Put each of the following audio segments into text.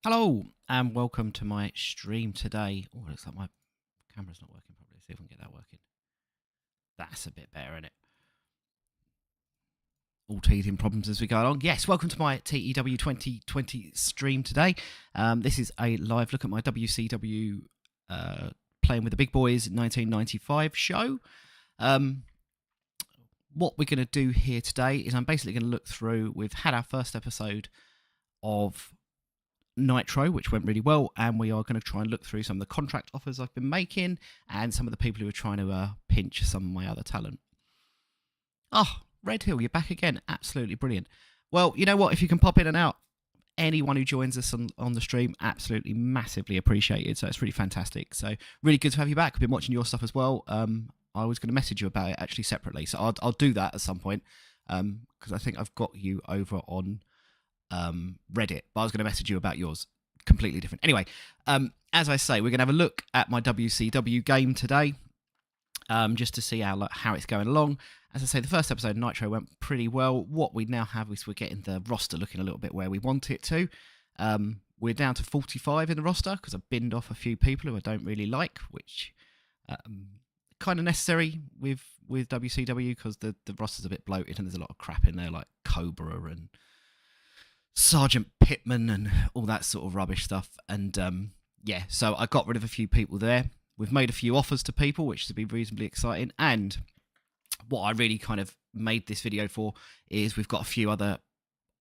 Hello and welcome to my stream today. Oh, it looks like my camera's not working properly. See if we can get that working. That's a bit better, isn't it? All teething problems as we go along. Yes, welcome to my TEW 2020 stream today. This is a live look at my WCW Playing with the Big Boys 1995 show. What we're going to do here today is I'm basically going to look through. We've had our first episode of Nitro, which went really well, and we are going to try and look through some of the contract offers I've been making and some of the people who are trying to pinch some of my other talent. Oh, Red Hill, you're back again. Absolutely brilliant. Well, you know what? If you can pop in and out, anyone who joins us on the stream, absolutely massively appreciated. So it's really fantastic. So really good to have you back. I've been watching your stuff as well. I was going to message you about it actually separately, so I'll do that at some point because I think I've got you over on Reddit, but I was going to message you about yours. Completely different. Anyway, as I say, we're going to have a look at my WCW game today, just to see how it's going along. As I say, the first episode of Nitro went pretty well. What we now have is we're getting the roster looking a little bit where we want it to. We're down to 45 in the roster because I've binned off a few people who I don't really like, which kind of necessary with WCW because the roster's a bit bloated and there's a lot of crap in there like Cobra and Sergeant Pittman and all that sort of rubbish stuff. And yeah, so I got rid of a few people there. We've made a few offers to people, which should be reasonably exciting. And what I really kind of made this video for is we've got a few other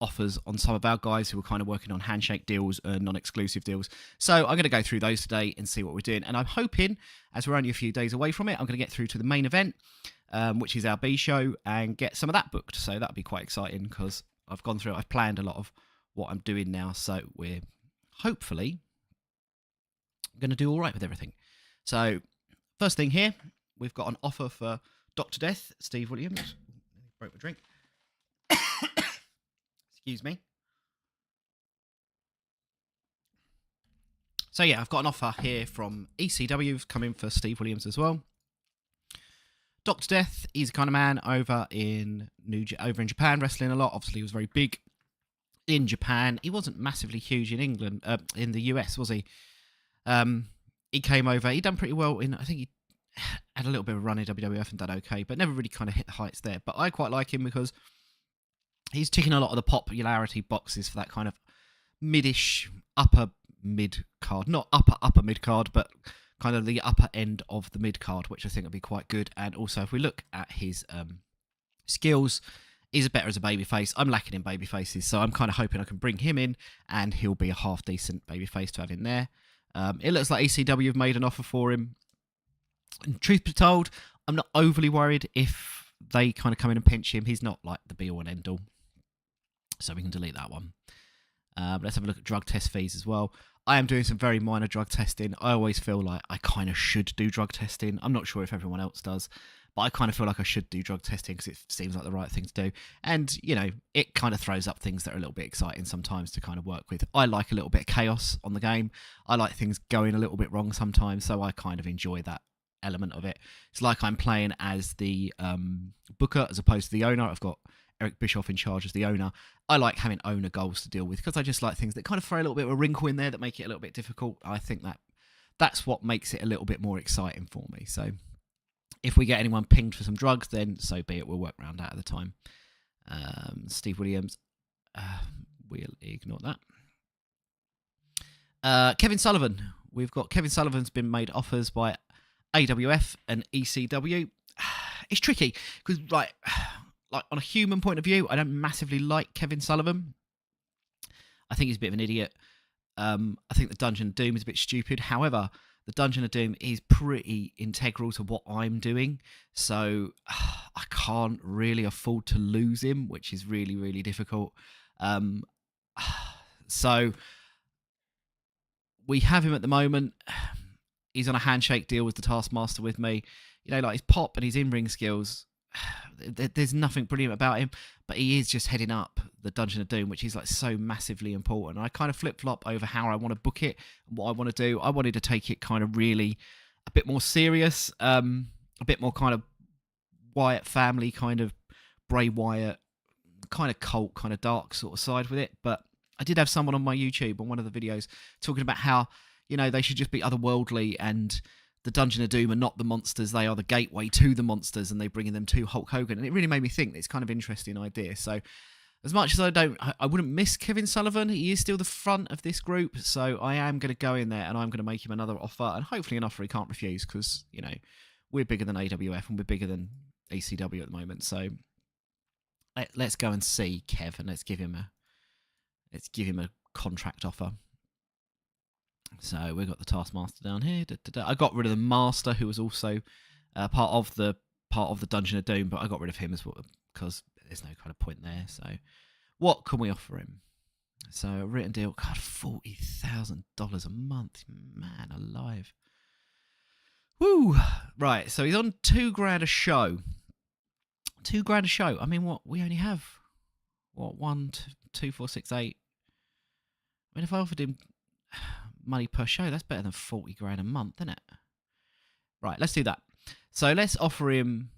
offers on some of our guys who are kind of working on handshake deals and non-exclusive deals. So I'm going to go through those today and see what we're doing. And I'm hoping, as we're only a few days away from it, I'm going to get through to the main event, which is our B show, and get some of that booked. So that'll be quite exciting because I've gone through it. I've planned a lot of what I'm doing now, so we're hopefully going to do all right with everything. So first thing here, we've got an offer for Dr. Death, Steve Williams. Broke my drink. Excuse me. So yeah, I've got an offer here from ECW coming for Steve Williams as well. Dr. Death, he's a kind of man over in Japan, wrestling a lot. Obviously, he was very big in Japan. He wasn't massively huge in England, in the US, was he? He came over. He done pretty well I think he had a little bit of a run in WWF and done okay, but never really kind of hit the heights there. But I quite like him because he's ticking a lot of the popularity boxes for that kind of mid-ish, upper mid card. Not upper mid card, but kind of the upper end of the mid card, which I think would be quite good. And also, if we look at his skills, he's better as a babyface. I'm lacking in babyfaces, so I'm kind of hoping I can bring him in, and he'll be a half-decent babyface to have in there. It looks like ECW have made an offer for him. And truth be told, I'm not overly worried if they kind of come in and pinch him. He's not like the be-all and end-all, so we can delete that one. Let's have a look at drug test fees as well. I am doing some very minor drug testing. I always feel like I kind of should do drug testing. I'm not sure if everyone else does, but I kind of feel like I should do drug testing because it seems like the right thing to do. And, you know, it kind of throws up things that are a little bit exciting sometimes to kind of work with. I like a little bit of chaos on the game. I like things going a little bit wrong sometimes, so I kind of enjoy that element of it. It's like I'm playing as the booker as opposed to the owner. I've got Eric Bischoff in charge as the owner. I like having owner goals to deal with because I just like things that kind of throw a little bit of a wrinkle in there that make it a little bit difficult. I think that's what makes it a little bit more exciting for me. So if we get anyone pinged for some drugs, then so be it. We'll work around that at the time. Steve Williams, we'll ignore that. Kevin Sullivan. We've got Kevin Sullivan's been made offers by AWF and ECW. It's tricky because, like on a human point of view, I don't massively like Kevin Sullivan. I think he's a bit of an idiot. I think the Dungeon of Doom is a bit stupid. However, the Dungeon of Doom is pretty integral to what I'm doing, so I can't really afford to lose him, which is really, really difficult. So we have him at the moment. He's on a handshake deal with the Taskmaster with me. You know, like his pop and his in-ring skills, there's nothing brilliant about him, but he is just heading up the Dungeon of Doom, which is like so massively important. I kind of flip-flop over how I want to book it and what I want to do. I wanted to take it kind of really a bit more serious, a bit more kind of Wyatt family, kind of Bray Wyatt, kind of cult, kind of dark sort of side with it. But I did have someone on my YouTube on one of the videos talking about how, they should just be otherworldly, and the Dungeon of Doom are not the monsters, they are the gateway to the monsters, and they bring in them to Hulk Hogan. And it really made me think that it's kind of an interesting idea. So as much as I wouldn't miss Kevin Sullivan, he is still the front of this group, so I am going to go in there and I'm going to make him another offer, and hopefully an offer he can't refuse, because, we're bigger than AWF and we're bigger than ECW at the moment. So let's go and see Kev, and let's give him a contract offer. So we've got the Taskmaster down here. I got rid of the Master, who was also part of the Dungeon of Doom, but I got rid of him as well because there's no kind of point there. So what can we offer him? So a written deal, God, $40,000 a month, man alive. Woo! Right, so he's on $2,000 a show. $2,000 a show. I mean, we only have 1, 2, 4, 6, 8. I mean, if I offered him money per show, that's better than $40,000 a month, isn't it? Right, let's do that. So let's offer him,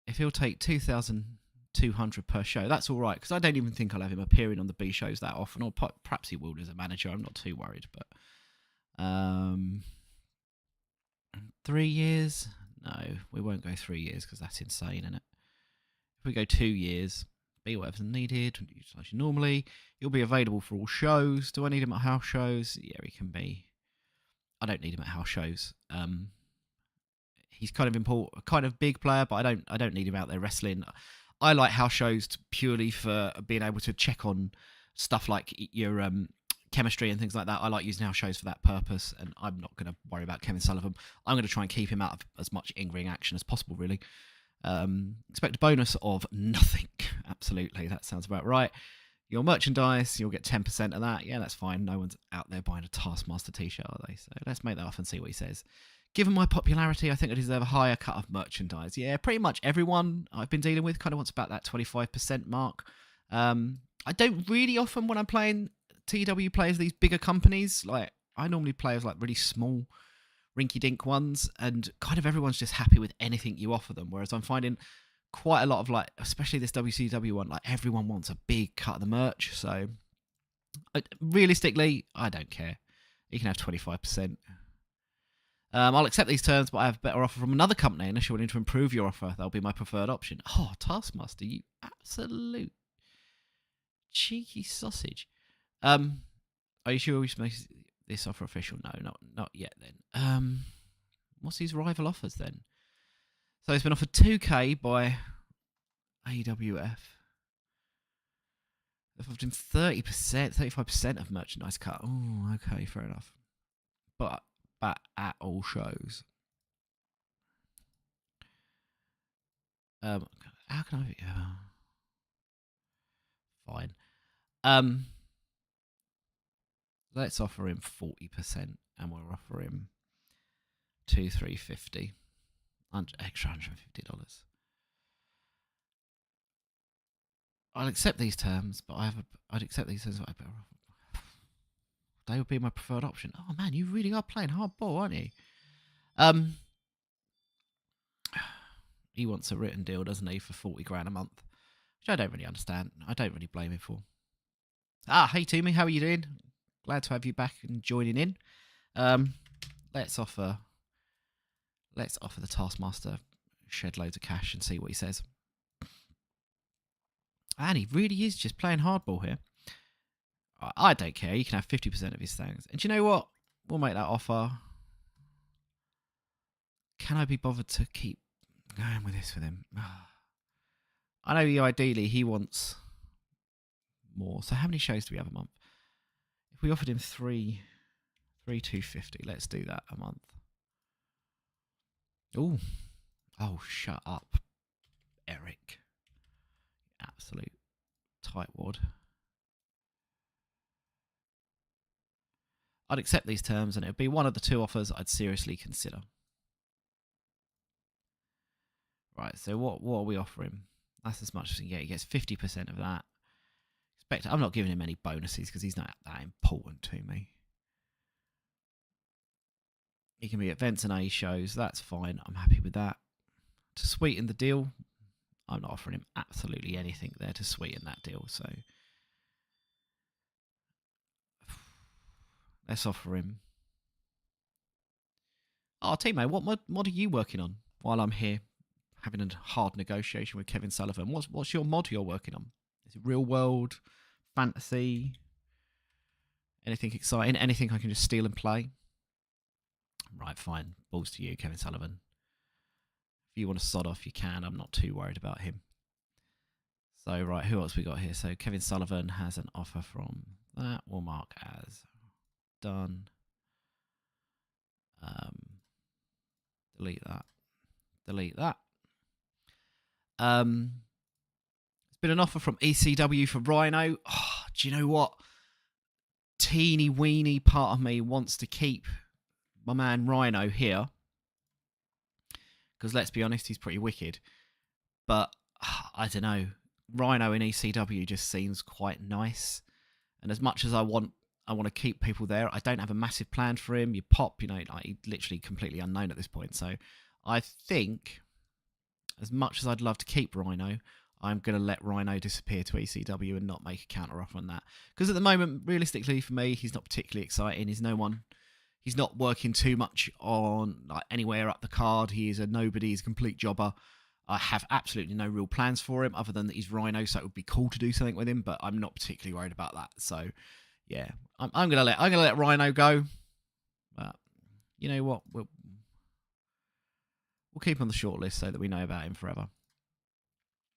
if he'll take $2,200 per show, that's all right, because I don't even think I'll have him appearing on the B shows that often, or perhaps he will as a manager. I'm not too worried, but 3 years? No, we won't go 3 years because that's insane, isn't it? If we go 2 years, be whatever's needed, utilise you normally. He'll be available for all shows. Do I need him at house shows? Yeah, he can be. I don't need him at house shows. He's kind of important, kind of big player, but I don't need him out there wrestling. I like house shows purely for being able to check on stuff like your chemistry and things like that. I like using house shows for that purpose, and I'm not going to worry about Kevin Sullivan. I'm going to try and keep him out of as much in-ring action as possible, really. Expect a bonus of nothing. Absolutely, that sounds about right. Your merchandise, you'll get 10% of that. Yeah, that's fine. No one's out there buying a Taskmaster t-shirt, are they? So let's make that off and see what he says. Given my popularity, I think I deserve a higher cut of merchandise. Yeah, pretty much everyone I've been dealing with kind of wants about that 25% mark. I don't really often, when I'm playing TEW, play as these bigger companies. Like, I normally play as like really small, rinky-dink ones, and kind of everyone's just happy with anything you offer them. Whereas I'm finding quite a lot of, like, especially this WCW one, like everyone wants a big cut of the merch. So realistically, I don't care. You can have 25%. I'll accept these terms, but I have a better offer from another company. Unless you're willing to improve your offer, that'll be my preferred option. Oh, Taskmaster, you absolute cheeky sausage. Are you sure we should make this offer official? No, not yet then. What's his rival offers then? So he's been offered $2,000 by AWF. They've offered him 30%, 35% of merchandise cut. Oh, okay, fair enough. But at all shows. How can I? Fine. Let's offer him 40%, and we'll offer him $2,350, extra $150. I'll accept these terms, but I'd accept these terms. They would be my preferred option. Oh man, you really are playing hardball, aren't you? He wants a written deal, doesn't he, for $40,000 a month, which I don't really understand. I don't really blame him for. Hey Toomey, how are you doing? Glad to have you back and joining in. Let's offer the Taskmaster shed loads of cash and see what he says. And he really is just playing hardball here. I don't care. You can have 50% of his things. And do you know what? We'll make that offer. Can I be bothered to keep going with this with him? I know ideally he wants more. So how many shows do we have a month? If we offered him three $250, let's do that a month. Oh, shut up, Eric. Absolute tightwad. I'd accept these terms, and it would be one of the two offers I'd seriously consider. Right, so what are we offering? That's as much as he can get. He gets 50% of that. I'm not giving him any bonuses because he's not that important to me. He can be at events and A shows. That's fine. I'm happy with that. To sweeten the deal, I'm not offering him absolutely anything there to sweeten that deal. So Let's offer him. Oh, teammate, what mod are you working on while I'm here having a hard negotiation with Kevin Sullivan? What's your mod you're working on? Is it real world, fantasy, anything exciting, anything I can just steal and play? Right, fine. Balls to you, Kevin Sullivan. If you want to sod off, you can. I'm not too worried about him. So, right, who else we got here? So, Kevin Sullivan has an offer from that. We'll mark as done. Delete that. Delete that. There's been an offer from ECW for Rhino. Oh, do you know what? Teeny weeny part of me wants to keep my man Rhino here. Because let's be honest, he's pretty wicked. But I don't know. Rhino in ECW just seems quite nice. And as much as I want to keep people there, I don't have a massive plan for him. You pop, like he's literally completely unknown at this point. So I think, as much as I'd love to keep Rhino, I'm going to let Rhino disappear to ECW and not make a counter offer on that. Because at the moment, realistically for me, he's not particularly exciting. He's not working too much on anywhere up the card. He is a nobody. He's a complete jobber. I have absolutely no real plans for him other than that he's Rhino, so it would be cool to do something with him, but I'm not particularly worried about that. So yeah, I'm gonna let Rhino go. But you know what? We'll keep him on the short list so that we know about him forever.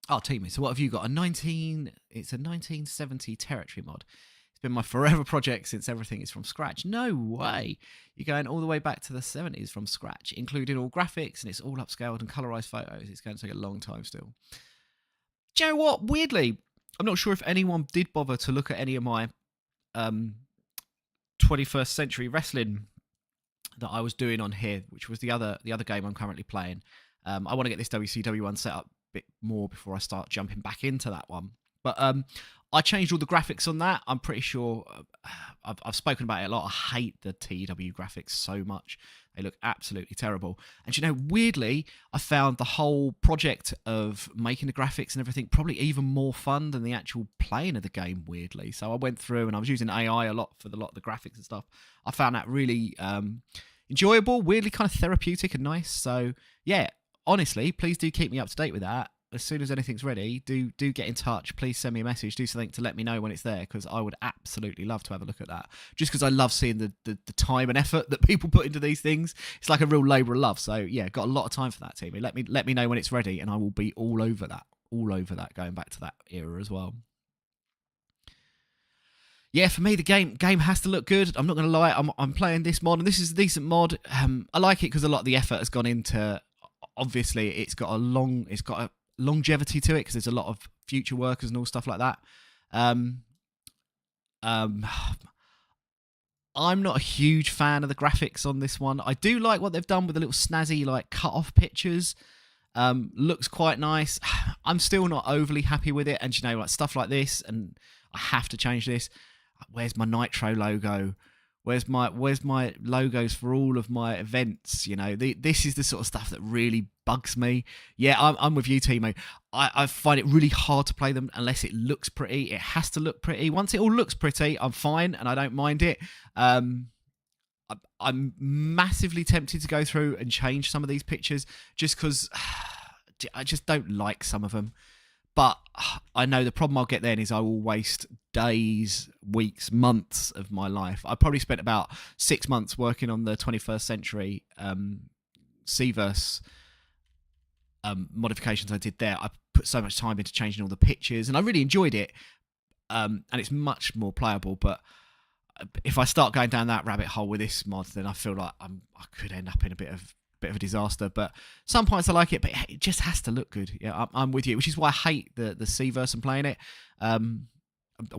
Oh, team. So what have you got? It's a 1970 territory mod. It's been my forever project since everything is from scratch. No way. You're going all the way back to the 70s from scratch, including all graphics, and it's all upscaled and colorized photos. It's going to take a long time still. Do you know what? Weirdly, I'm not sure if anyone did bother to look at any of my 21st century wrestling that I was doing on here, which was the other game I'm currently playing. I want to get this WCW one set up a bit more before I start jumping back into that one. But I changed all the graphics on that. I'm pretty sure I've spoken about it a lot. I hate the TEW graphics so much. They look absolutely terrible. And you know, weirdly, I found the whole project of making the graphics and everything probably even more fun than the actual playing of the game, weirdly. So I went through and I was using AI a lot for a lot of the graphics and stuff. I found that really enjoyable, weirdly kind of therapeutic and nice. So yeah, honestly, please do keep me up to date with that. As soon as anything's ready, do get in touch. Please send me a message. Do something to let me know when it's there, because I would absolutely love to have a look at that. Just because I love seeing the time and effort that people put into these things. It's like a real labour of love. So yeah, got a lot of time for that, team. Let me know when it's ready, and I will be all over that. Going back to that era as well. Yeah, for me, the game has to look good. I'm not going to lie. I'm playing this mod, and this is a decent mod. I like it because a lot of the effort has gone into. Obviously, it's got a longevity to it because there's a lot of future workers and all stuff like that. I'm not a huge fan of the graphics on this one. I do like what they've done with the little snazzy cut off pictures. Looks quite nice. I'm still not overly happy with it, and stuff like this, and I have to change this. Where's my Nitro logo? Where's my logos for all of my events? This is the sort of stuff that really bugs me. Yeah, I'm with you, Timo. I find it really hard to play them unless it looks pretty. It has to look pretty. Once it all looks pretty, I'm fine and I don't mind it. I'm massively tempted to go through and change some of these pictures just because I just don't like some of them. But I know the problem I'll get then is I will waste days, weeks, months of my life. I probably spent about 6 months working on the 21st century Seaverse modifications I did there. I put so much time into changing all the pictures, and I really enjoyed it. And it's much more playable. But if I start going down that rabbit hole with this mod, then I feel like I could end up in a bit of a disaster. But some points I like it, but it just has to look good. Yeah, I'm with you, which is why I hate the Seaverse and playing it.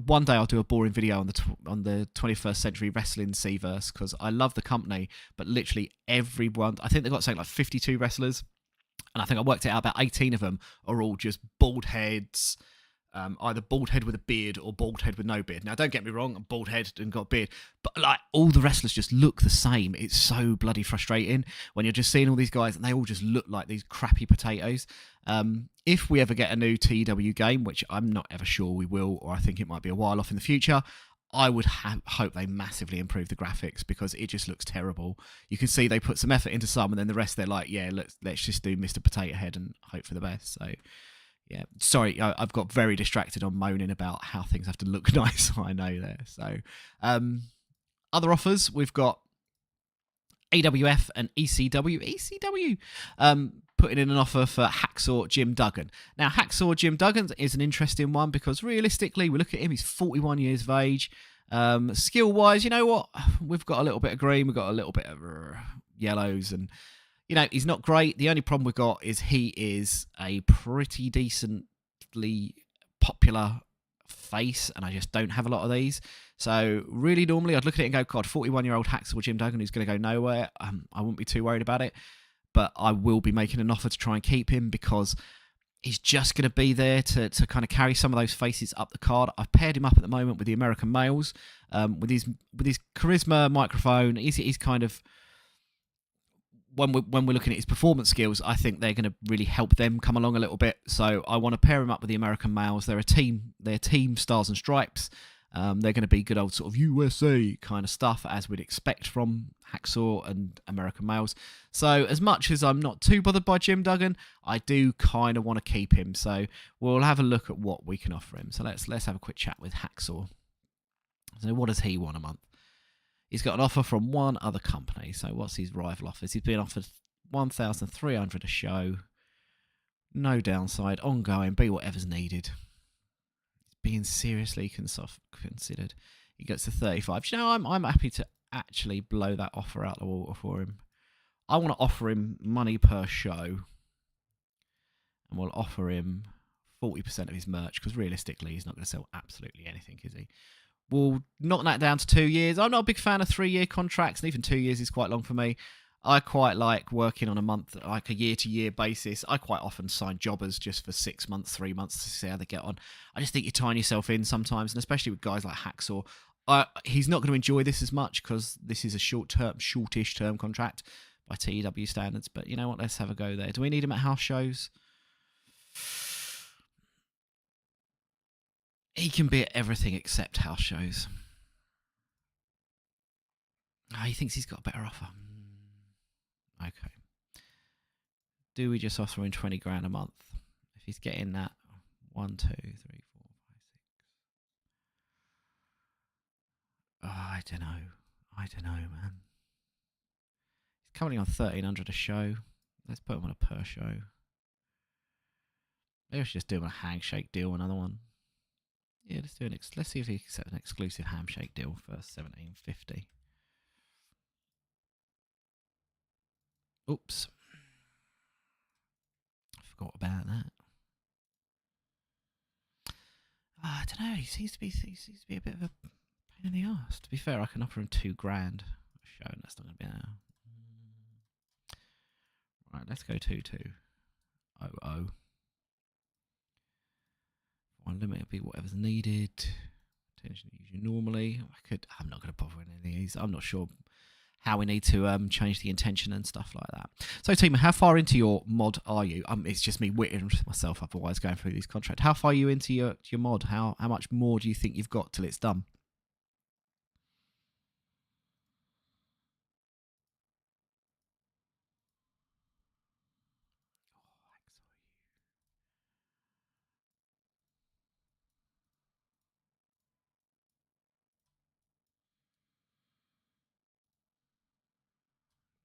One day I'll do a boring video on the 21st century wrestling Seaverse because I love the company, but literally everyone, I think they've got something like 52 wrestlers, and I think I worked it out, about 18 of them are all just bald heads, either bald head with a beard or bald head with no beard. Now, don't get me wrong, I'm bald head and got a beard, but all the wrestlers just look the same. It's so bloody frustrating when you're just seeing all these guys and they all just look like these crappy potatoes. If we ever get a new TEW game, which I'm not ever sure we will, or I think it might be a while off in the future, I would hope they massively improve the graphics because it just looks terrible. You can see they put some effort into some, and then the rest they're like, yeah, let's just do Mr. Potato Head and hope for the best. So, yeah, sorry, I've got very distracted on moaning about how things have to look nice. I know there. So, other offers, we've got AWF and ECW. ECW putting in an offer for Hacksaw Jim Duggan. Now, Hacksaw Jim Duggan is an interesting one because realistically, we look at him, he's 41 years of age. Skill-wise, you know what? We've got a little bit of green, we've got a little bit of yellows, and, you know, he's not great. The only problem we've got is he is a pretty decently popular face, and I just don't have a lot of these. So really, normally I'd look at it and go, God, 41-year-old Hacksaw Jim Duggan who's going to go nowhere. I wouldn't be too worried about it, but I will be making an offer to try and keep him because he's just going to be there to kind of carry some of those faces up the card. I've paired him up at the moment with the American males, with his charisma microphone. He's kind of, when we're looking at his performance skills, I think they're going to really help them come along a little bit. So I want to pair him up with the American males. They're a team. They're Team Stars and Stripes. They're going to be good old sort of USA kind of stuff, as we'd expect from Hacksaw and American males. So as much as I'm not too bothered by Jim Duggan, I do kind of want to keep him. So we'll have a look at what we can offer him. So let's have a quick chat with Hacksaw. So what does he want a month? He's got an offer from one other company. So what's his rival offers? He's been offered $1,300 a show. No downside. Ongoing. Be whatever's needed. Being seriously considered. He gets to 35. You know, I'm happy to actually blow that offer out the water for him. I want to offer him money per show, and we'll offer him 40% of his merch, because realistically he's not going to sell absolutely anything, is he? We'll knock that down to 2 years. I'm not a big fan of 3-year contracts, and even 2 years is quite long for me. I quite like working on a month, like a year-to-year basis. I quite often sign jobbers just for 6 months, 3 months to see how they get on. I just think you're tying yourself in sometimes, and especially with guys like Hacksaw. He's not going to enjoy this as much because this is a shortish term contract by TEW standards. But you know what? Let's have a go there. Do we need him at house shows? He can be at everything except house shows. Oh, he thinks he's got a better offer. Okay. Do we just offer him 20 grand a month? If he's getting that 1, 2, 3, 4, 5, 6. Oh, I don't know, man. He's currently on 1,300 a show. Let's put him on a per show. Maybe I should just do him a handshake deal, another one. Yeah, let's see if he accepts an exclusive handshake deal for 1,750. Oops. I forgot about that. I don't know. He seems to be a bit of a pain in the arse. To be fair, I can offer him 2 grand a show, and that's not going to be now. Right, let's go 2200. Unlimited be whatever's needed. Attention usually normally. I'm not going to bother with any of these. I'm not sure how we need to change the intention and stuff like that. So, Tima, how far into your mod are you? It's just me witting myself otherwise going through these contracts. How far are you into your mod? How much more do you think you've got till it's done?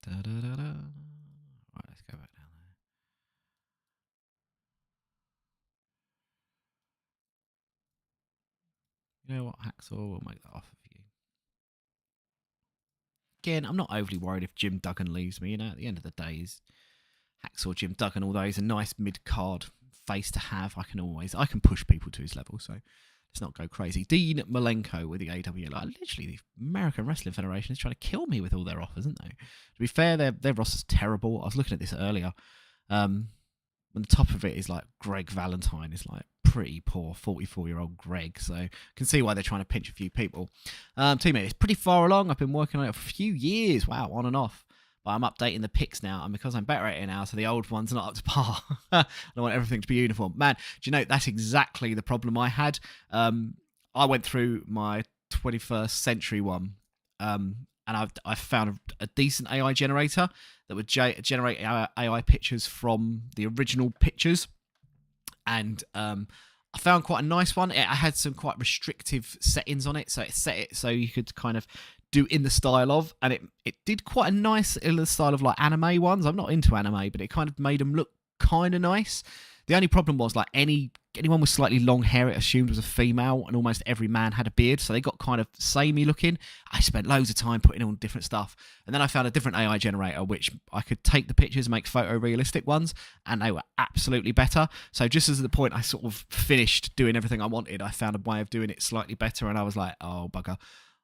Da, da, da, da. Right, let's go back down there. You know what, Hacksaw will make that offer for you. Again, I'm not overly worried if Jim Duggan leaves me. You know, at the end of the day, he's Hacksaw Jim Duggan, although he's a nice mid-card face to have. I can push people to his level, so let's not go crazy. Dean Malenko with the AW. Like, literally, the American Wrestling Federation is trying to kill me with all their offers, isn't they? To be fair, their roster's terrible. I was looking at this earlier. When the top of it is like Greg Valentine is like pretty poor 44-year-old Greg, so I can see why they're trying to pinch a few people. Teammate, it's pretty far along. I've been working on it for a few years. Wow, on and off. But I'm updating the picks now, and because I'm better at it now, so the old one's not up to par. I want everything to be uniform. Man, do you know, that's exactly the problem I had. I went through my 21st century one. And I found a decent AI generator that would generate AI pictures from the original pictures. And I found quite a nice one. It had some quite restrictive settings on it. So it set it so you could kind of do in the style of, and it did quite a nice in the style of like anime ones. I'm not into anime, but it kind of made them look kind of nice. The only problem was like anyone with slightly long hair, it assumed was a female, and almost every man had a beard, so they got kind of samey looking. I spent loads of time putting on different stuff, and then I found a different AI generator which I could take the pictures and make photorealistic ones, and they were absolutely better. So just as the point I sort of finished doing everything I wanted, I found a way of doing it slightly better, and I was like, oh bugger,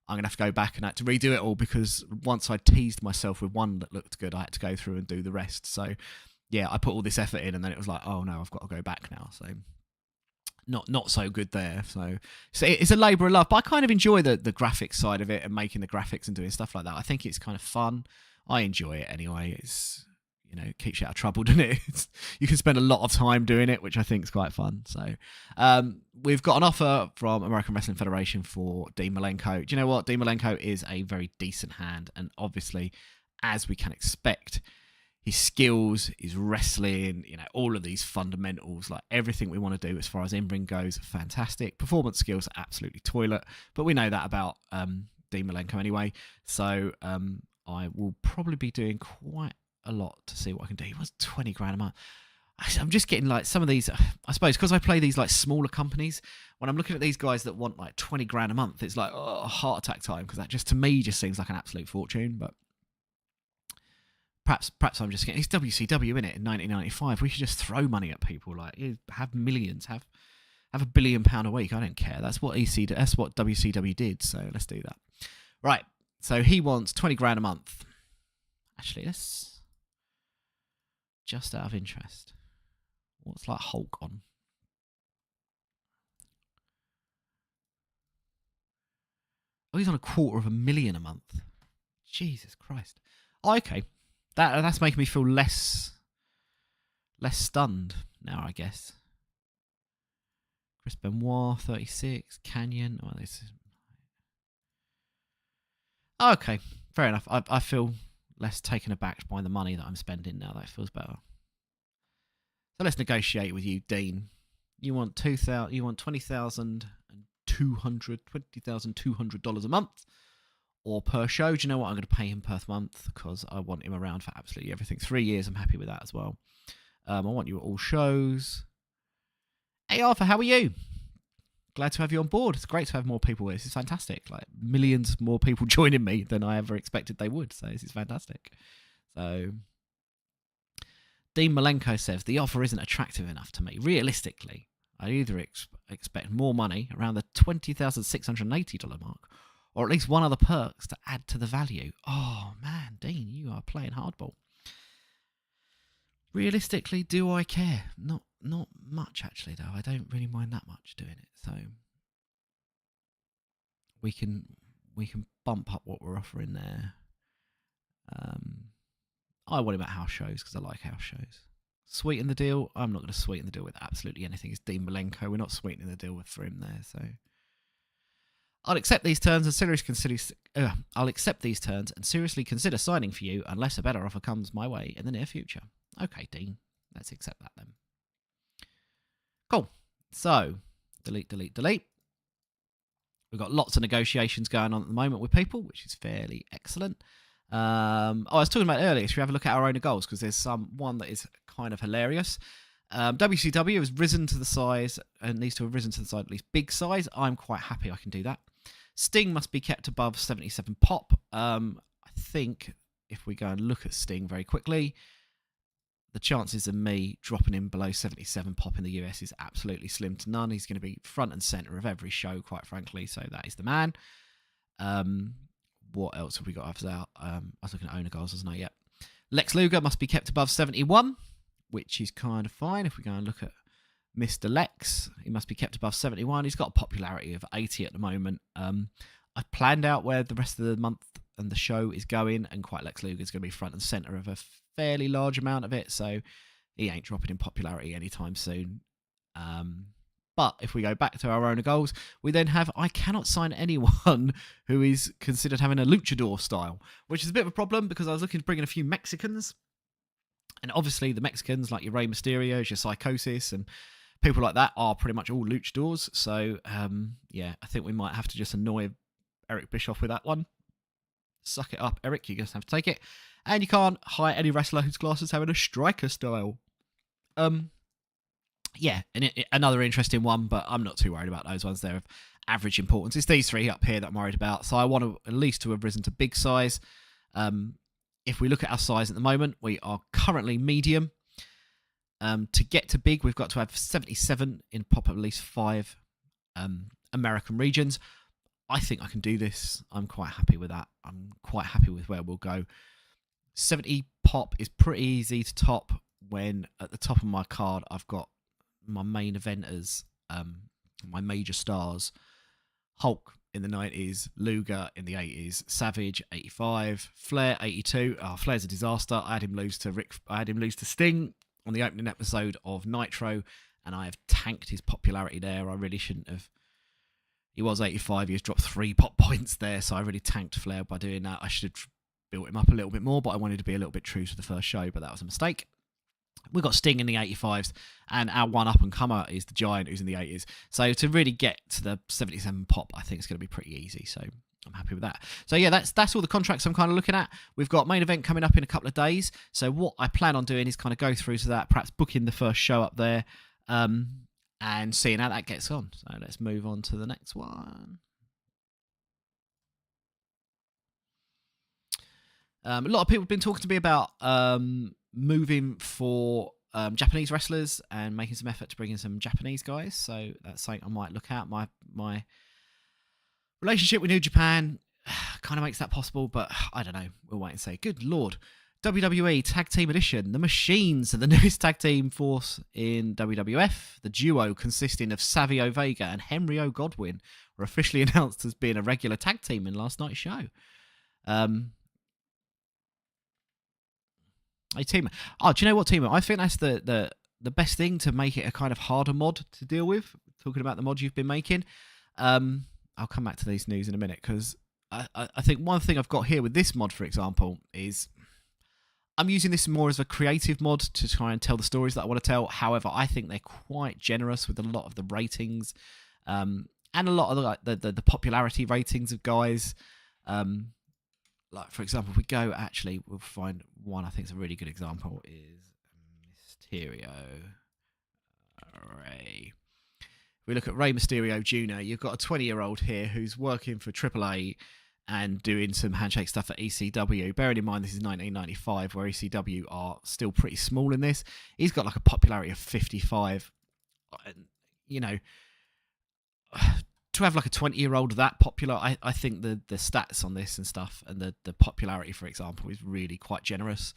I'm going to have to go back and I had to redo it all, because once I teased myself with one that looked good, I had to go through and do the rest. So yeah, I put all this effort in, and then it was like, oh no, I've got to go back now. So not so good there. So it's a labour of love, but I kind of enjoy the graphics side of it and making the graphics and doing stuff like that. I think it's kind of fun. I enjoy it anyway. It's, you know, keeps you out of trouble, doesn't it? You can spend a lot of time doing it, which I think is quite fun. So we've got an offer from American Wrestling Federation for Dean Malenko. Do you know what? Dean Malenko is a very decent hand, and obviously, as we can expect, his skills, his wrestling, you know, all of these fundamentals, like everything we want to do as far as in-ring goes, fantastic. Performance skills are absolutely toilet, but we know that about Dean Malenko anyway. So I will probably be doing quite a lot to see what I can do. He was 20 grand a month. I'm just getting like some of these, I suppose, because I play these like smaller companies, when I'm looking at these guys that want like 20 grand a month, it's like, oh, heart attack time, because that just, to me, just seems like an absolute fortune. But Perhaps I'm just getting, it's WCW in it in 1995. We should just throw money at people, like have millions, have £1 billion a week. I don't care. That's what WCW did. So let's do that. Right. So he wants 20 grand a month. Actually, let's just out of interest. What's like Hulk on? Oh, he's on $250,000 a month. Jesus Christ. Oh, okay. That's making me feel less stunned now, I guess. Chris Benoit, 36. Canyon. Oh, this is... Okay, fair enough. I feel less taken aback by the money that I'm spending now. That feels better. So let's negotiate with you, Dean. You want $20,200 a month, or per show. Do you know what? I'm going to pay him per month because I want him around for absolutely everything. 3 years, I'm happy with that as well. I want you at all shows. Hey Arthur, how are you? Glad to have you on board. It's great to have more people. This is fantastic. Like millions more people joining me than I ever expected they would. So this is fantastic. So Dean Malenko says, the offer isn't attractive enough to me. Realistically, I either expect more money, around the $20,680 mark, or at least one other perks to add to the value. Oh, man, Dean, you are playing hardball. Realistically, do I care? Not much, actually, though. I don't really mind that much doing it. So we can bump up what we're offering there. I want him at house shows because I like house shows. Sweeten the deal? I'm not going to sweeten the deal with absolutely anything. It's Dean Malenko. We're not sweetening the deal for him there, so... I'll accept these terms and seriously consider signing for you unless a better offer comes my way in the near future. Okay, Dean. Let's accept that then. Cool. So, delete. We've got lots of negotiations going on at the moment with people, which is fairly excellent. I was talking about earlier, should we have a look at our owner goals? Because there's one that is kind of hilarious. WCW has risen to the size and needs to have risen to the size, at least big size. I'm quite happy I can do that. Sting must be kept above 77 pop. I think if we go and look at Sting very quickly, the chances of me dropping him below 77 pop in the US is absolutely slim to none. He's going to be front and centre of every show, quite frankly, so that is the man. What else have we got after that? I was looking at owner goals, wasn't I? Yep. Lex Luger must be kept above 71, which is kind of fine. If we go and look at Mr. Lex, he must be kept above 71. He's got a popularity of 80 at the moment. I've planned out where the rest of the month and the show is going, and quite Lex Luger is going to be front and centre of a fairly large amount of it, so he ain't dropping in popularity anytime soon. But if we go back to our owner goals, we then have I cannot sign anyone who is considered having a luchador style, which is a bit of a problem because I was looking to bring in a few Mexicans. And obviously the Mexicans, like your Rey Mysterios, your Psychosis, and people like that are pretty much all luchadors. So, yeah, I think we might have to just annoy Eric Bischoff with that one. Suck it up, Eric. You're going to have to take it. And you can't hire any wrestler whose class is having a striker style. Yeah, and another interesting one, but I'm not too worried about those ones. They're of average importance. It's these three up here that I'm worried about. So I want to at least to have risen to big size. If we look at our size at the moment, we are currently medium. To get to big, we've got to have 77 in pop at least 5 American regions. I think I can do this. I'm quite happy with that. I'm quite happy with where we'll go. 70 pop is pretty easy to top when at the top of my card I've got my main eventers, my major stars. Hulk in the 90s, Luger in the 80s, Savage 85, Flair 82. Oh, Flair's a disaster. I had him lose to Sting on the opening episode of Nitro, and I have tanked his popularity there. I really shouldn't have. He was 85. He has dropped 3 pop points there, so I really tanked Flair by doing that. I should have built him up a little bit more, but I wanted to be a little bit true to the first show, but that was a mistake. We've got Sting in the 85s, and our one up-and-comer is the Giant, who's in the 80s. So to really get to the 77 pop, I think it's going to be pretty easy. So I'm happy with that. So yeah, that's all the contracts I'm kind of looking at. We've got main event coming up in a couple of days. So what I plan on doing is kind of go through to that, perhaps booking the first show up there, and seeing how that gets on. So let's move on to the next one. A lot of people have been talking to me about moving for Japanese wrestlers and making some effort to bring in some Japanese guys. So that's something I might look at. My relationship with New Japan kind of makes that possible, but I don't know. We'll wait and see. Good Lord. WWE Tag Team Edition. The Machines are the newest tag team force in WWF. The duo consisting of Savio Vega and Henry O. Godwin were officially announced as being a regular tag team in last night's show. Hey, Timo. Oh, do you know what, Timo? I think that's the best thing to make it a kind of harder mod to deal with. Talking about the mods you've been making. I'll come back to these news in a minute, because I think one thing I've got here with this mod, for example, is I'm using this more as a creative mod to try and tell the stories that I want to tell. However, I think they're quite generous with a lot of the ratings, and a lot of the popularity ratings of guys. Like, for example, if we go, actually, we'll find one I think is a really good example is Mysterio. Ray. If we look at Rey Mysterio Jr., you've got a 20-year-old here who's working for AAA and doing some handshake stuff at ECW. Bearing in mind this is 1995, where ECW are still pretty small in this. He's got like a popularity of 55. And, you know, to have like a 20-year-old that popular, I think the stats on this and stuff, and the popularity, for example, is really quite generous.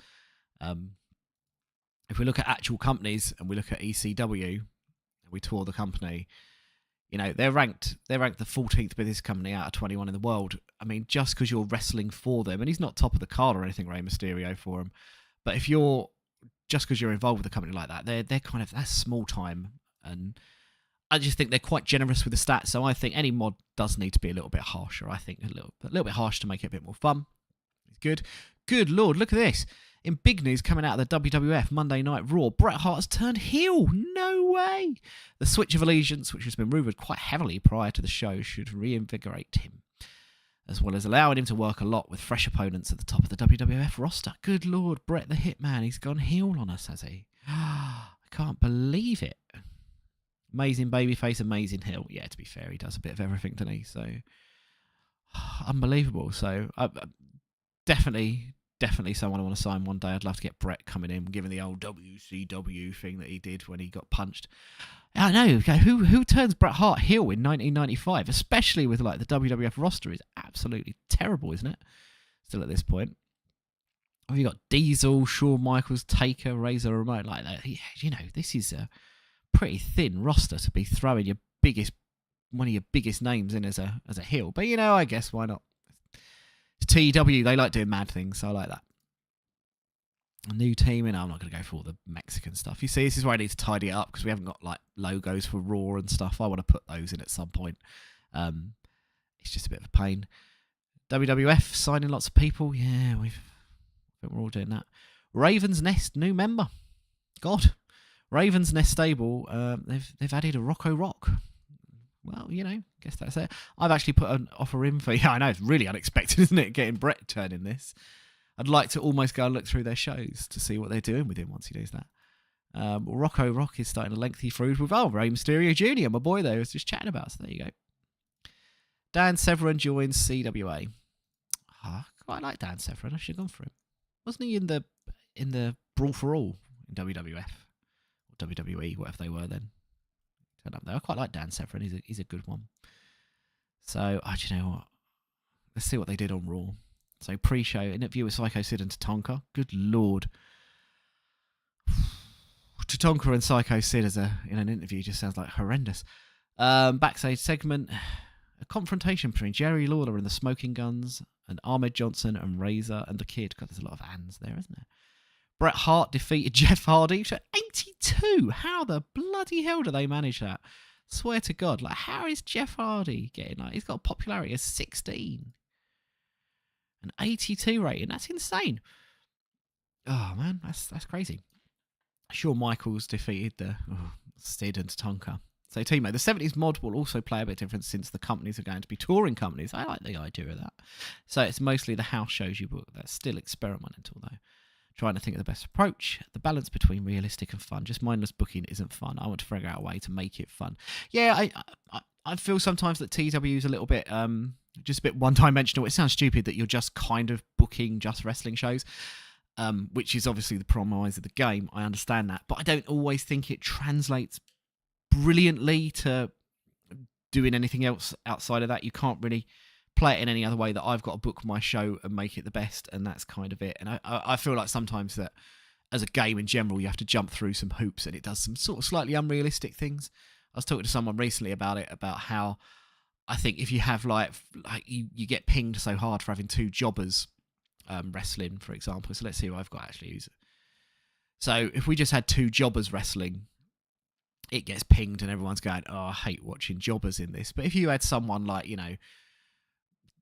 If we look at actual companies and we look at ECW, and we tour the company, you know, they're ranked the 14th biggest company out of 21 in the world. I mean, just because you're wrestling for them, and he's not top of the card or anything, Rey Mysterio, for him, but if you're just because you're involved with a company like that, they're kind of, that's small time. And I just think they're quite generous with the stats, so I think any mod does need to be a little bit harsher. I think a little bit harsh to make it a bit more fun. It's good. Good Lord, look at this. In big news coming out of the WWF Monday Night Raw, Bret Hart has turned heel. No way. The switch of allegiance, which has been rumoured quite heavily prior to the show, should reinvigorate him, as well as allowing him to work a lot with fresh opponents at the top of the WWF roster. Good Lord, Bret the Hitman, he's gone heel on us, has he? I can't believe it. Amazing babyface, amazing heel. Yeah, to be fair, he does a bit of everything, doesn't he? So, unbelievable. So, definitely someone I want to sign one day. I'd love to get Bret coming in, given the old WCW thing that he did when he got punched. I know. Okay, who turns Bret Hart heel in 1995, especially with like the WWF roster is absolutely terrible, isn't it? Still at this point. Have you got Diesel, Shawn Michaels, Taker, Razor Ramon like that? You know, this is a pretty thin roster to be throwing one of your biggest names in as a heel. But you know, I guess why not? It's TEW, they like doing mad things, so I like that. A new team, and I'm not going to go for all the Mexican stuff. You see, this is where I need to tidy it up because we haven't got like logos for Raw and stuff. I want to put those in at some point. It's just a bit of a pain. WWF signing lots of people. Yeah, I think we're all doing that. Raven's Nest, new member. God, Raven's Nest stable. They've added a Rocco Rock. Well, you know, guess that's it. I've actually put an offer in for. Yeah, I know it's really unexpected, isn't it? Getting Brett turning this. I'd like to almost go and look through their shows to see what they're doing with him once he does that. Rocco Rock is starting a lengthy feud with Rey Mysterio Jr., my boy there, I was just chatting about. So there you go. Dan Severn joins CWA. I quite like Dan Severn. I should have gone for him. Wasn't he in the Brawl for All in WWF or WWE, whatever they were then? Turn up there. I quite like Dan Severn. He's a good one. So, do you know what? Let's see what they did on Raw. So pre-show interview with Psycho Sid and Tatanka. Good lord. Tatanka and Psycho Sid in an interview just sounds like horrendous. Backstage segment. A confrontation between Jerry Lawler and the Smoking Guns and Ahmed Johnson and Razor and the Kid. God, there's a lot of ands there, isn't there? Bret Hart defeated Jeff Hardy. So 82. How the bloody hell do they manage that? Swear to God. Like, how is Jeff Hardy getting he's got a popularity of 16. An 82 rating. That's insane. Oh, man. That's crazy. Shawn Michaels defeated Sid and Tatanka. So, teammate, the 70s mod will also play a bit different since the companies are going to be touring companies. I like the idea of that. So, it's mostly the house shows you book. That's still experimental, though. Trying to think of the best approach. The balance between realistic and fun. Just mindless booking isn't fun. I want to figure out a way to make it fun. Yeah, I feel sometimes that TEW is a little bit, just a bit one-dimensional. It sounds stupid that you're just kind of booking just wrestling shows, which is obviously the promise of the game. I understand that. But I don't always think it translates brilliantly to doing anything else outside of that. You can't really play it in any other way that I've got to book my show and make it the best, and that's kind of it. And I feel like sometimes that as a game in general, you have to jump through some hoops, and it does some sort of slightly unrealistic things. I was talking to someone recently about it, about how I think if you have like you get pinged so hard for having two jobbers wrestling, for example. So let's see who I've got actually use it. So if we just had two jobbers wrestling, it gets pinged and everyone's going, oh, I hate watching jobbers in this. But if you had someone like, you know,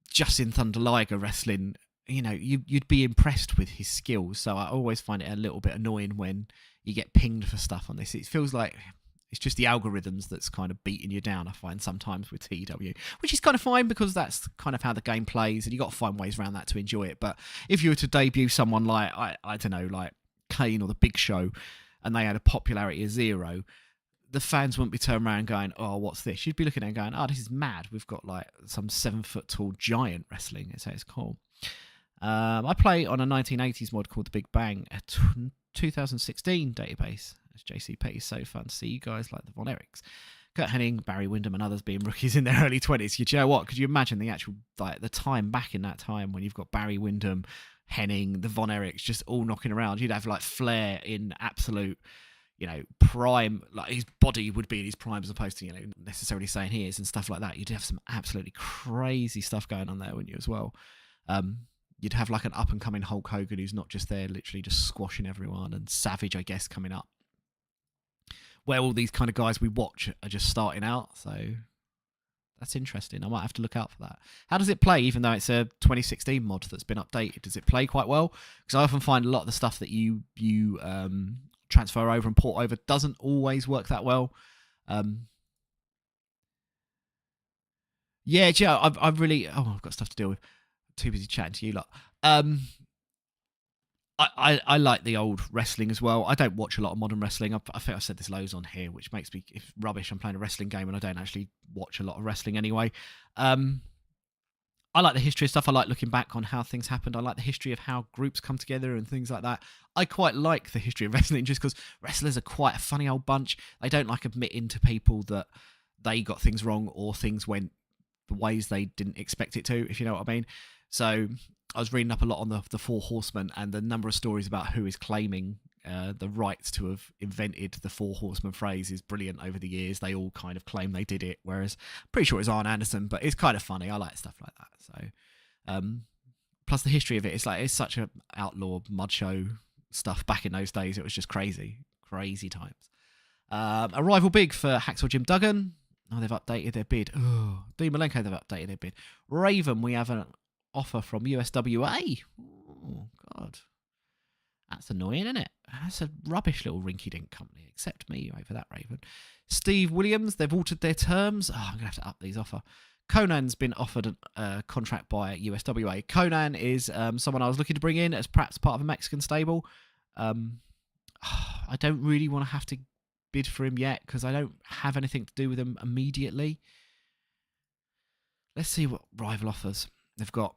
Justin Thunder Liger wrestling, you know, you'd be impressed with his skills. So I always find it a little bit annoying when you get pinged for stuff on this. It feels like it's just the algorithms that's kind of beating you down, I find, sometimes with TEW, which is kind of fine because that's kind of how the game plays and you got to find ways around that to enjoy it. But if you were to debut someone like, I don't know, like Kane or The Big Show, and they had a popularity of 0, the fans wouldn't be turning around going, oh, what's this? You'd be looking at it and going, oh, this is mad. We've got like some 7-foot-tall giant wrestling. So it's cool. I play on a 1980s mod called The Big Bang, a 2016 database. It's JCP. So fun to see you guys like the Von Erichs. Kurt Hennig, Barry Windham, and others being rookies in their early 20s. You know what? Could you imagine the actual, like, the time back in that time when you've got Barry Windham, Hennig, the Von Erichs just all knocking around? You'd have like Flair in absolute, you know, prime, like his body would be in his prime as opposed to, you know, necessarily saying he is and stuff like that. You'd have some absolutely crazy stuff going on there, wouldn't you, as well? You'd have like an up-and-coming Hulk Hogan who's not just there literally just squashing everyone, and Savage, I guess, coming up. Where all these kind of guys we watch are just starting out, so that's interesting. I might have to look out for that. How does it play, even though it's a 2016 mod that's been updated? Does it play quite well? Because I often find a lot of the stuff that you transfer over and port over doesn't always work that well. Yeah, Joe, I've really... Oh, I've got stuff to deal with. Too busy chatting to you lot. I like the old wrestling as well. I don't watch a lot of modern wrestling. I think I've said this loads on here, which makes me rubbish. I'm playing a wrestling game and I don't actually watch a lot of wrestling anyway. I like the history of stuff. I like looking back on how things happened. I like the history of how groups come together and things like that. I quite like the history of wrestling just because wrestlers are quite a funny old bunch. They don't like admitting to people that they got things wrong or things went the ways they didn't expect it to, if you know what I mean. So I was reading up a lot on the Four Horsemen, and the number of stories about who is claiming the rights to have invented the Four Horsemen phrase is brilliant over the years. They all kind of claim they did it, whereas I'm pretty sure it's Arn Anderson, but it's kind of funny. I like stuff like that. So, plus the history of it, it's such an outlaw mud show stuff back in those days. It was just crazy times. Arrival big for Hacksaw Jim Duggan. Oh, they've updated their bid. Oh, Dean Malenko, they've updated their bid. Raven, we have an offer from USWA. Oh, God. That's annoying, isn't it? That's a rubbish little rinky-dink company. Accept me over that, Raven. Steve Williams, they've altered their terms. Oh, I'm going to have to up these offer. Conan's been offered a contract by USWA. Conan is someone I was looking to bring in as perhaps part of a Mexican stable. I don't really want to have to bid for him yet because I don't have anything to do with him immediately. Let's see what rival offers they've got.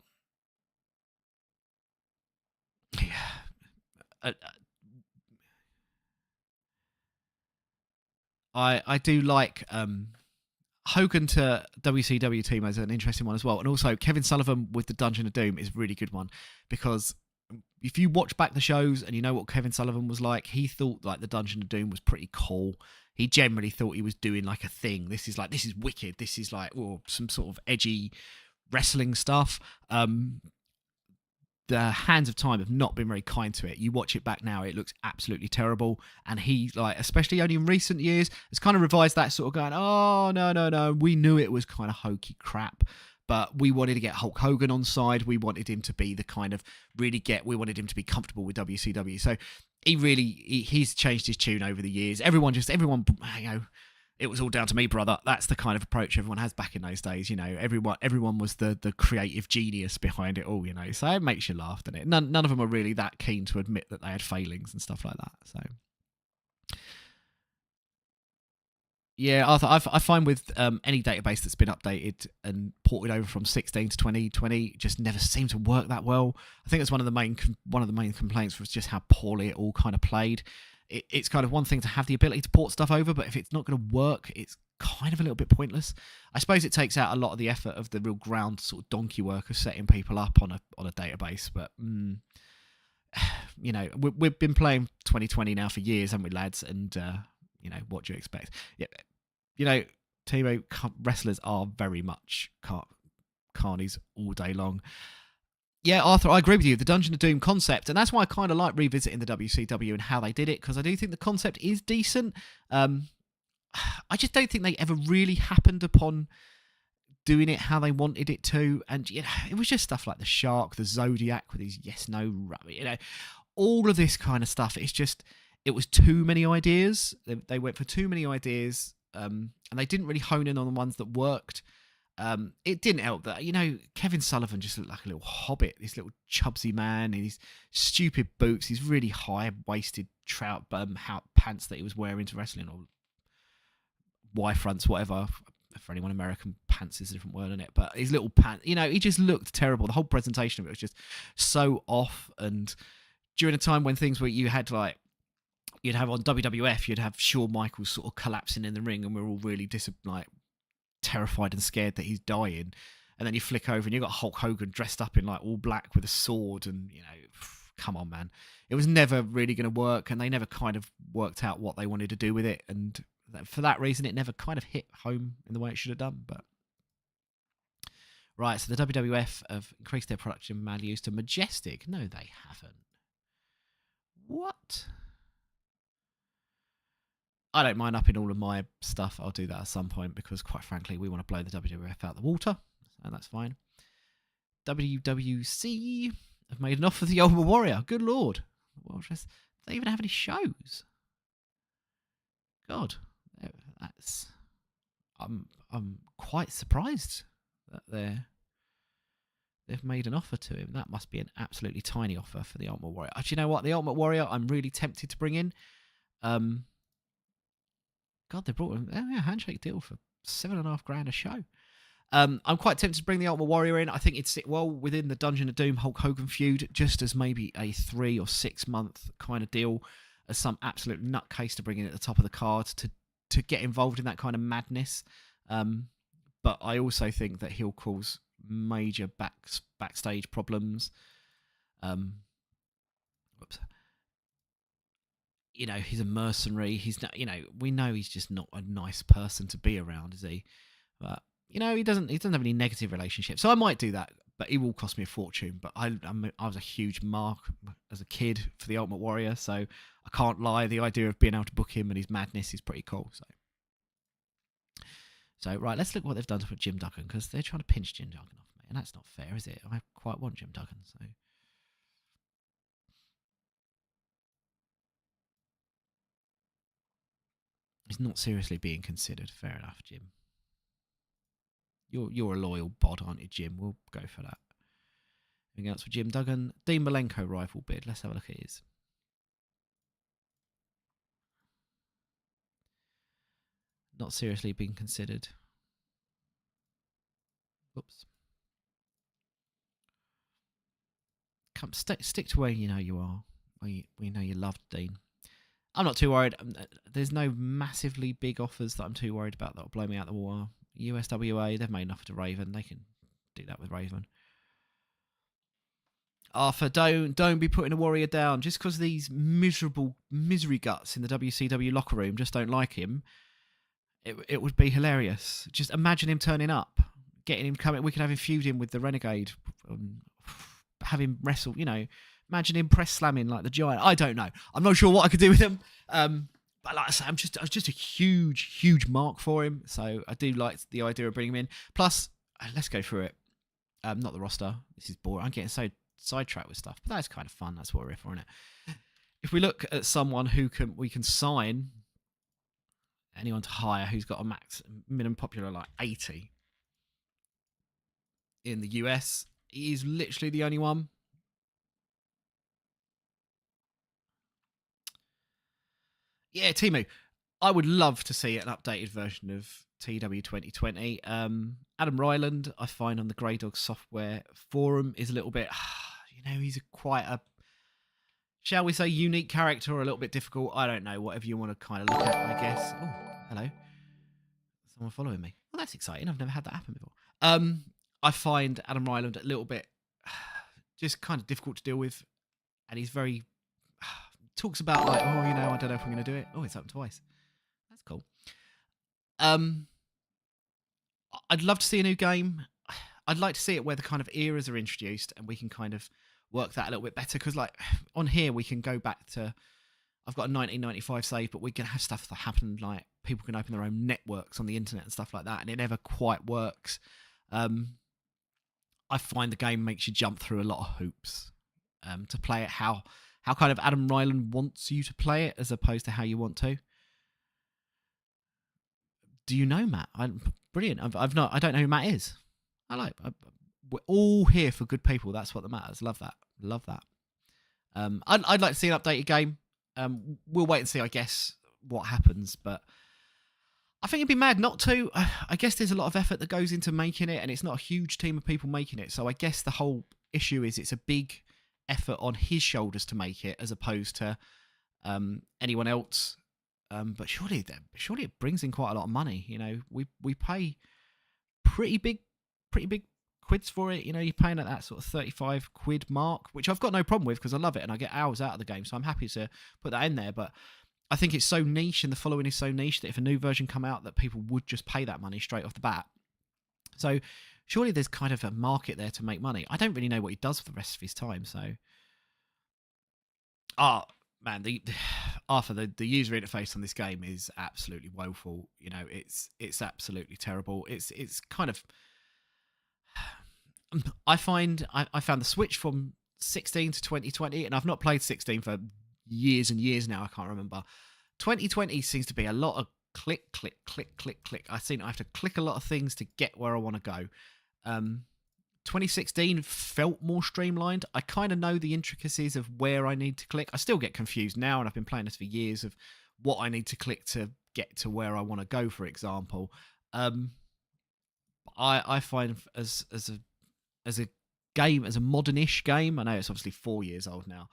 Yeah. I do like Hogan to WCW team as an interesting one as well, and also Kevin Sullivan with the Dungeon of Doom is a really good one because if you watch back the shows and you know what Kevin Sullivan was like, he thought like the Dungeon of Doom was pretty cool. He generally thought he was doing like a thing. This is wicked. This is like some sort of edgy wrestling stuff. The hands of time have not been very kind to it. You watch it back now, it looks absolutely terrible. And he, like, especially only in recent years, has kind of revised that, sort of going, oh, no, we knew it was kind of hokey crap, but we wanted to get Hulk Hogan on side. We wanted him to be the kind of we wanted him to be comfortable with WCW. So he's changed his tune over the years. Everyone, it was all down to me, brother. That's the kind of approach everyone has back in those days. Everyone was the creative genius behind it all. So it makes you laugh, doesn't it? None of them are really that keen to admit that they had failings and stuff like that. So yeah, Arthur, I find with any database that's been updated and ported over from 16 to 2020 just never seemed to work that well. I think it's one of the main complaints was just how poorly it all kind of played. It's kind of one thing to have the ability to port stuff over, but if it's not going to work, it's kind of a little bit pointless. I suppose it takes out a lot of the effort of the real ground sort of donkey work of setting people up on a database. But we've been playing 2020 now for years, haven't we, lads? And what do you expect? Yeah, Timo, wrestlers are very much carnies all day long. Yeah, Arthur, I agree with you. The Dungeon of Doom concept, and that's why I kind of like revisiting the WCW and how they did it, because I do think the concept is decent. I just don't think they ever really happened upon doing it how they wanted it to, and it was just stuff like the Shark, the Zodiac with these yes/no, all of this kind of stuff. It was too many ideas. They went for too many ideas, and they didn't really hone in on the ones that worked. It didn't help that, Kevin Sullivan just looked like a little hobbit, this little chubsy man in his stupid boots, his really high-waisted trout pants that he was wearing to wrestling, or Y-fronts, whatever. For anyone American, pants is a different word, isn't it? But his little pants, he just looked terrible. The whole presentation of it was just so off, and during a time when things where you had you'd have on WWF, you'd have Shawn Michaels sort of collapsing in the ring, and we're all really terrified and scared that he's dying, and then you flick over and you've got Hulk Hogan dressed up in all black with a sword, and come on, man, it was never really going to work, and they never kind of worked out what they wanted to do with it, and for that reason it never kind of hit home in the way it should have done. But right, so the WWF have increased their production values to majestic. No, they haven't. What? I don't mind upping all of my stuff. I'll do that at some point because, quite frankly, we want to blow the WWF out the water, and that's fine. WWC have made an offer for the Ultimate Warrior. Good lord. Well, do they even have any shows? God, I'm quite surprised that they've made an offer to him. That must be an absolutely tiny offer for the Ultimate Warrior. Actually, you know what? The Ultimate Warrior, I'm really tempted to bring in. God, they brought him a handshake deal for $7,500 a show. I'm quite tempted to bring the Ultimate Warrior in. I think it'd sit well within the Dungeon of Doom Hulk Hogan feud, just as maybe a 3 or 6 month kind of deal, as some absolute nutcase to bring in at the top of the card to get involved in that kind of madness. But I also think that he'll cause major backstage problems. Whoops. He's a mercenary. He's not, we know he's just not a nice person to be around, is he? But he doesn't have any negative relationships. So I might do that. but he will cost me a fortune. But I was a huge mark as a kid for the Ultimate Warrior, so I can't lie. The idea of being able to book him and his madness is pretty cool. So right, let's look what they've done for Jim Duggan, because they're trying to pinch Jim Duggan off me, and that's not fair, is it? I quite want Jim Duggan, so. He's not seriously being considered. Fair enough, Jim. You're a loyal bod, aren't you, Jim? We'll go for that. Anything else for Jim Duggan? Dean Malenko rifle bid. Let's have a look at his. Not seriously being considered. Oops. Come stick to where you know you are. We know you loved Dean. I'm not too worried. There's no massively big offers that I'm too worried about that will blow me out the water. USWA, they've made an offer to Raven. They can do that with Raven. Arthur, don't be putting a warrior down just because these misery guts in the WCW locker room just don't like him. It would be hilarious. Just imagine him turning up, getting him coming. We could have him feuding with the Renegade, have him wrestle. Imagine him press slamming like the Giant. I don't know. I'm not sure what I could do with him. But like I say, I'm just a huge mark for him. So I do like the idea of bringing him in. Plus, let's go through it. Not the roster. This is boring. I'm getting so sidetracked with stuff, but that's kind of fun. That's what we're here for, isn't it? If we look at someone who we can sign, anyone to hire who's got a minimum popular like 80 in the US, he's literally the only one. Yeah, TEW. I would love to see an updated version of TEW 2020. Adam Ryland, I find on the Grey Dog software forum, is a little bit, he's quite a, shall we say, unique character, or a little bit difficult. I don't know, whatever you want to kind of look at, I guess. Oh, hello. Someone following me. Well, that's exciting. I've never had that happen before. I find Adam Ryland a little bit just kind of difficult to deal with, and he's very talks about like, I don't know if I'm going to do it. Oh, it's happened twice. That's cool. I'd love to see a new game. I'd like to see it where the kind of eras are introduced and we can kind of work that a little bit better, because like on here we can go back to, I've got a 1995 save, but we can have stuff that happened, like people can open their own networks on the internet and stuff like that, and it never quite works. I find the game makes you jump through a lot of hoops to play it how kind of Adam Ryland wants you to play it, as opposed to how you want to. Do you know Matt? Brilliant. I don't know who Matt is. We're all here for good people. That's what matters. Love that. I'd like to see an updated game. We'll wait and see, I guess, what happens. But I think it'd be mad not to. I guess there's a lot of effort that goes into making it, and it's not a huge team of people making it. So I guess the whole issue is it's a big effort on his shoulders to make it, as opposed to anyone else. But surely it brings in quite a lot of money. We pay pretty big quids for it. You're paying at that sort of 35 quid mark, which I've got no problem with because I love it and I get hours out of the game, so I'm happy to put that in there. But I think it's so niche and the following is so niche that if a new version come out, that people would just pay that money straight off the bat. So surely there's kind of a market there to make money. I don't really know what he does for the rest of his time, so man, the user interface on this game is absolutely woeful. It's absolutely terrible. It's kind of, I found the switch from 16 to 2020, and I've not played 16 for years and years now. I can't remember. 2020 seems to be a lot of click, click, click, click, click. I have to click a lot of things to get where I want to go. 2016 felt more streamlined. I kind of know the intricacies of where I need to click. I still get confused now, and I've been playing this for years, of what I need to click to get to where I want to go, for example. I find as a game, as a modern-ish game, I know it's obviously 4 years old now,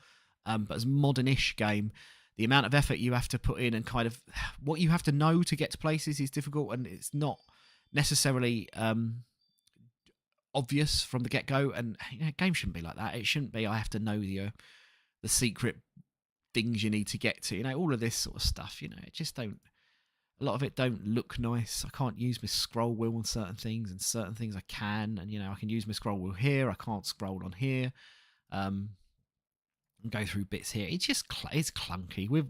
but as a modern-ish game, the amount of effort you have to put in and kind of what you have to know to get to places is difficult, and it's not necessarily obvious from the get-go. And games shouldn't be like that. It shouldn't be I have to know the secret things you need to get to, all of this sort of stuff. It just don't. A lot of it don't look nice. I can't use my scroll wheel on certain things, and certain things I can. And, I can use my scroll wheel here. I can't scroll on here. And go through bits here. It's just it's clunky. We've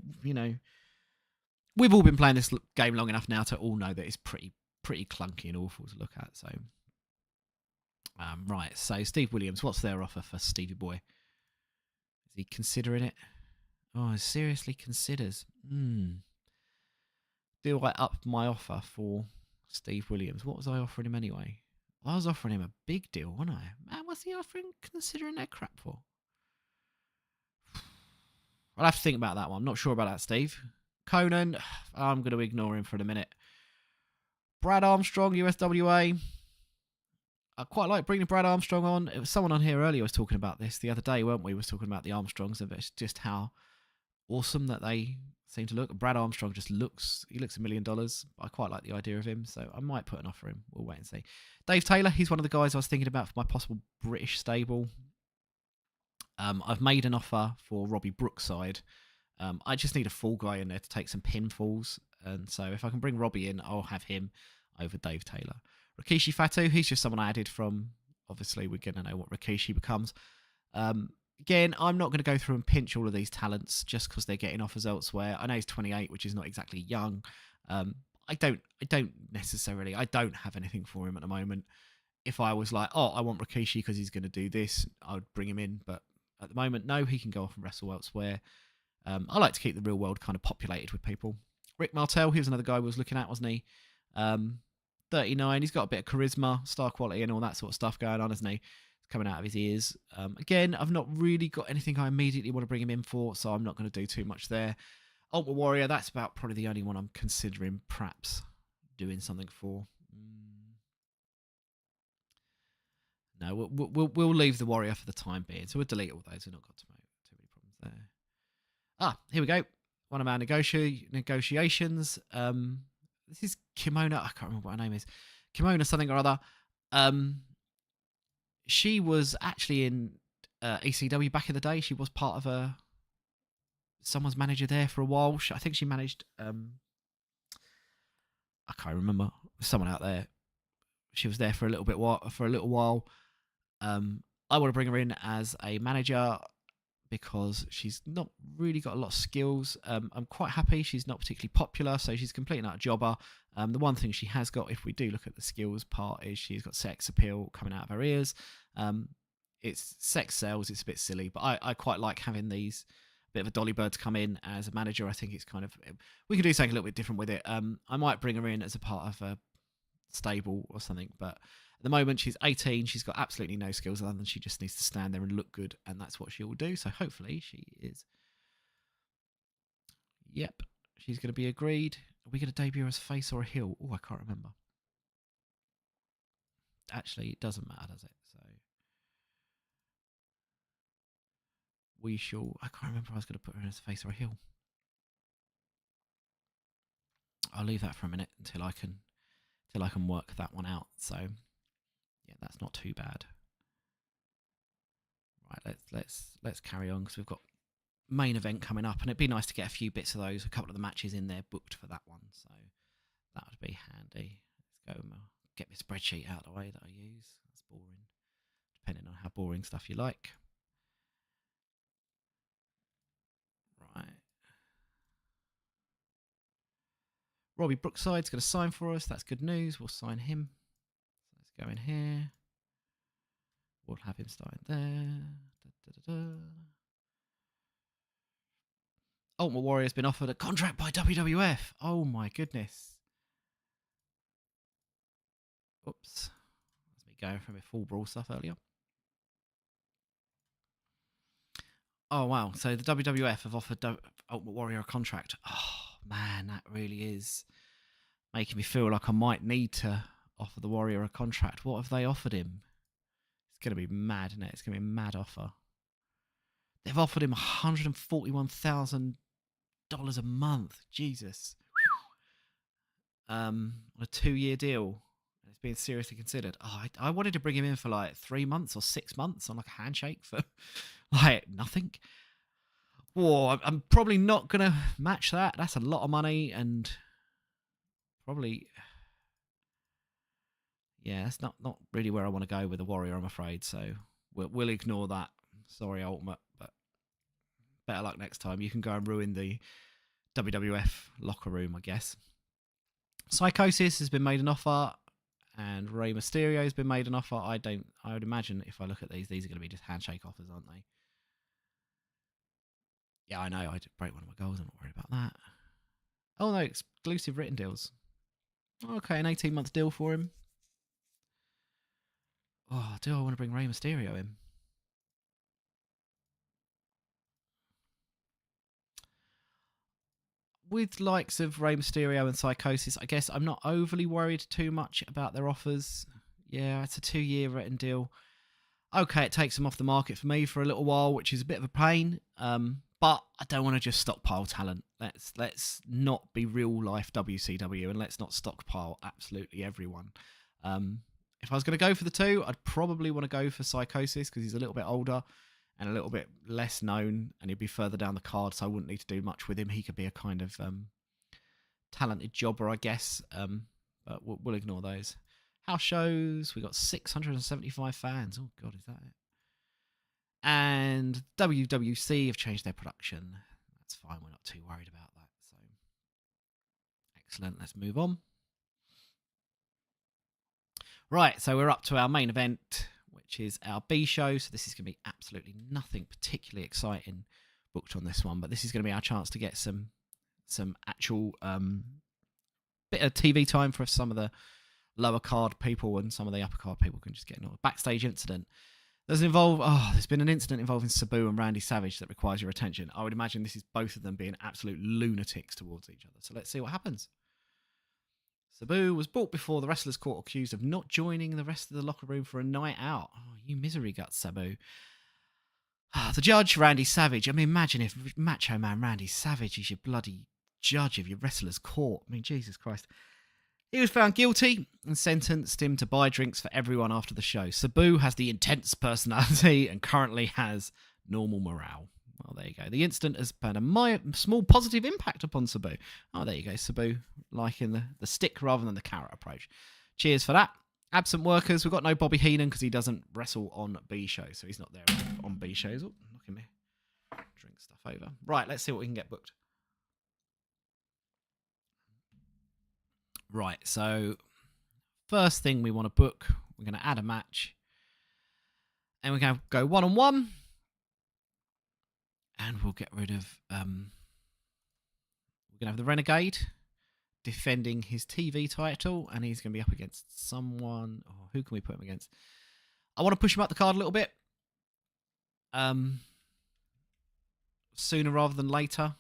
all been playing this game long enough now to all know that it's pretty clunky and awful to look at. So, right. So Steve Williams, what's their offer for Stevie Boy? Is he considering it? Oh, he seriously considers. Do I up my offer for Steve Williams? What was I offering him anyway? I was offering him a big deal, wasn't I? Man, what's he offering considering that crap for? I'll have to think about that one. I'm not sure about that, Steve. Conan, I'm going to ignore him for a minute. Brad Armstrong, USWA. I quite like bringing Brad Armstrong on. It was someone on here earlier was talking about this the other day, weren't we? Was talking about the Armstrongs, and it's just how awesome that they seem to look. Brad Armstrong just looks $1 million. I quite like the idea of him, so I might put an offer in. We'll wait and see. Dave Taylor, he's one of the guys I was thinking about for my possible British stable. I've made an offer for Robbie Brookside. I just need a full guy in there to take some pinfalls, and so if I can bring Robbie in, I'll have him over Dave Taylor. Rikishi Fatu, he's just someone I added from, obviously we're going to know what Rikishi becomes. Again, I'm not going to go through and pinch all of these talents just because they're getting offers elsewhere. I know he's 28, which is not exactly young. I don't have anything for him at the moment. If I was like, I want Rikishi because he's going to do this, I would bring him in. But at the moment, no, he can go off and wrestle elsewhere. I like to keep the real world kind of populated with people. Rick Martel, he was another guy I was looking at, wasn't he? 39, he's got a bit of charisma, star quality and all that sort of stuff going on, hasn't he? It's coming out of his ears. Again, I've not really got anything I immediately want to bring him in for, so I'm not going to do too much there. Ultimate Warrior, that's about probably the only one I'm considering perhaps doing something for. No, we'll leave the Warrior for the time being. So we'll delete all those. We've not got too many problems there. Here we go. One of our negotiations. This is Kimona. I can't remember what her name is. Kimona something or other. She was actually in ECW back in the day. She was part of someone's manager there for a while. I think she managed. I can't remember. Someone out there. She was there for a little while. I want to bring her in as a manager because she's not really got a lot of skills. I'm quite happy. She's not particularly popular, so she's completely not a jobber. The one thing she has got, if we do look at the skills part, is she's got sex appeal coming out of her ears. It's sex sells. It's a bit silly, but I quite like having these bit of a dolly bird to come in as a manager. I think it's kind of, we can do something a little bit different with it. I might bring her in as a part of a stable or something, but at the moment she's 18. She's got absolutely no skills other than she just needs to stand there and look good, and that's what she will do. So hopefully she is. Yep, she's going to be agreed. Are we going to debut her as a face or a heel? Oh, I can't remember. Actually, it doesn't matter, does it? So we shall. I can't remember if I was going to put her in as a face or a heel. I'll leave that for a minute until I can work that one out. So yeah, that's not too bad. Right, let's carry on because we've got main event coming up, and it'd be nice to get a few bits of those, a couple of the matches in there booked for that one. So that would be handy. Let's go get my spreadsheet out of the way that I use. That's boring, depending on how boring stuff you like. Right. Robbie Brookside's going to sign for us. That's good news. We'll sign him. So let's go in here. We'll have him starting there. Ultimate Warrior's been offered a contract by WWF. Oh my goodness. Oops. That's me going from a full brawl stuff earlier. Oh wow. So the WWF have offered Ultimate Warrior a contract. Oh man, that really is making me feel like I might need to offer the Warrior a contract. What have they offered him? It's going to be mad, isn't it? It's going to be a mad offer. They've offered him $141,000 a month. Jesus. On a 2-year deal. It's being seriously considered. Oh, I wanted to bring him in for like 3 months or 6 months on like a handshake for like nothing. Oh, I'm probably not going to match that. That's a lot of money, and probably... Yeah, that's not really where I want to go with the Warrior, I'm afraid. So we'll ignore that. Sorry, Ultimate, but better luck next time. You can go and ruin the WWF locker room, I guess. Psychosis has been made an offer, and Rey Mysterio has been made an offer. I would imagine if I look at these are going to be just handshake offers, aren't they? Yeah, I know. I did break one of my goals. I'm not worried about that. Oh no, exclusive written deals. Okay, an 18-month deal for him. Oh, do I want to bring Rey Mysterio in? With likes of Rey Mysterio and Psychosis, I guess I'm not overly worried too much about their offers. Yeah, it's a 2-year written deal. Okay, it takes them off the market for me for a little while, which is a bit of a pain. But I don't want to just stockpile talent. Let's not be real life WCW, and let's not stockpile absolutely everyone. If I was going to go for the two, I'd probably want to go for Psychosis because he's a little bit older and a little bit less known, and he'd be further down the card, so I wouldn't need to do much with him. He could be a kind of talented jobber, I guess, but we'll ignore those. House shows, we got 675 fans. Oh, God, is that it? And WWC have changed their production. That's fine, we're not too worried about that. So, excellent, let's move on. Right, so we're up to our main event, which is our B show. So this is going to be absolutely nothing particularly exciting booked on this one, but this is going to be our chance to get some actual bit of TV time for some of the lower card people, and some of the upper card people can just get a backstage incident. There's been an incident involving Sabu and Randy Savage that requires your attention. I would imagine this is both of them being absolute lunatics towards each other. So let's see what happens. Sabu was brought before the wrestlers' court accused of not joining the rest of the locker room for a night out. Oh, you misery guts, Sabu. The judge, Randy Savage. I mean, imagine if Macho Man Randy Savage is your bloody judge of your wrestlers' court. I mean, Jesus Christ. He was found guilty and sentenced him to buy drinks for everyone after the show. Sabu has the intense personality and currently has normal morale. Well, there you go. The incident has had a small positive impact upon Sabu. Oh, there you go. Sabu liking the stick rather than the carrot approach. Cheers for that. Absent workers. We've got no Bobby Heenan because he doesn't wrestle on B shows, so he's not there on B shows. Oh, knocking me drink stuff over. Right, let's see what we can get booked. Right, so first thing we want to book, we're going to add a match. And we're going to go one-on-one. And we'll get rid of... we're going to have the Renegade defending his TV title. And he's going to be up against someone... Oh, who can we put him against? I want to push him up the card a little bit. Sooner rather than later.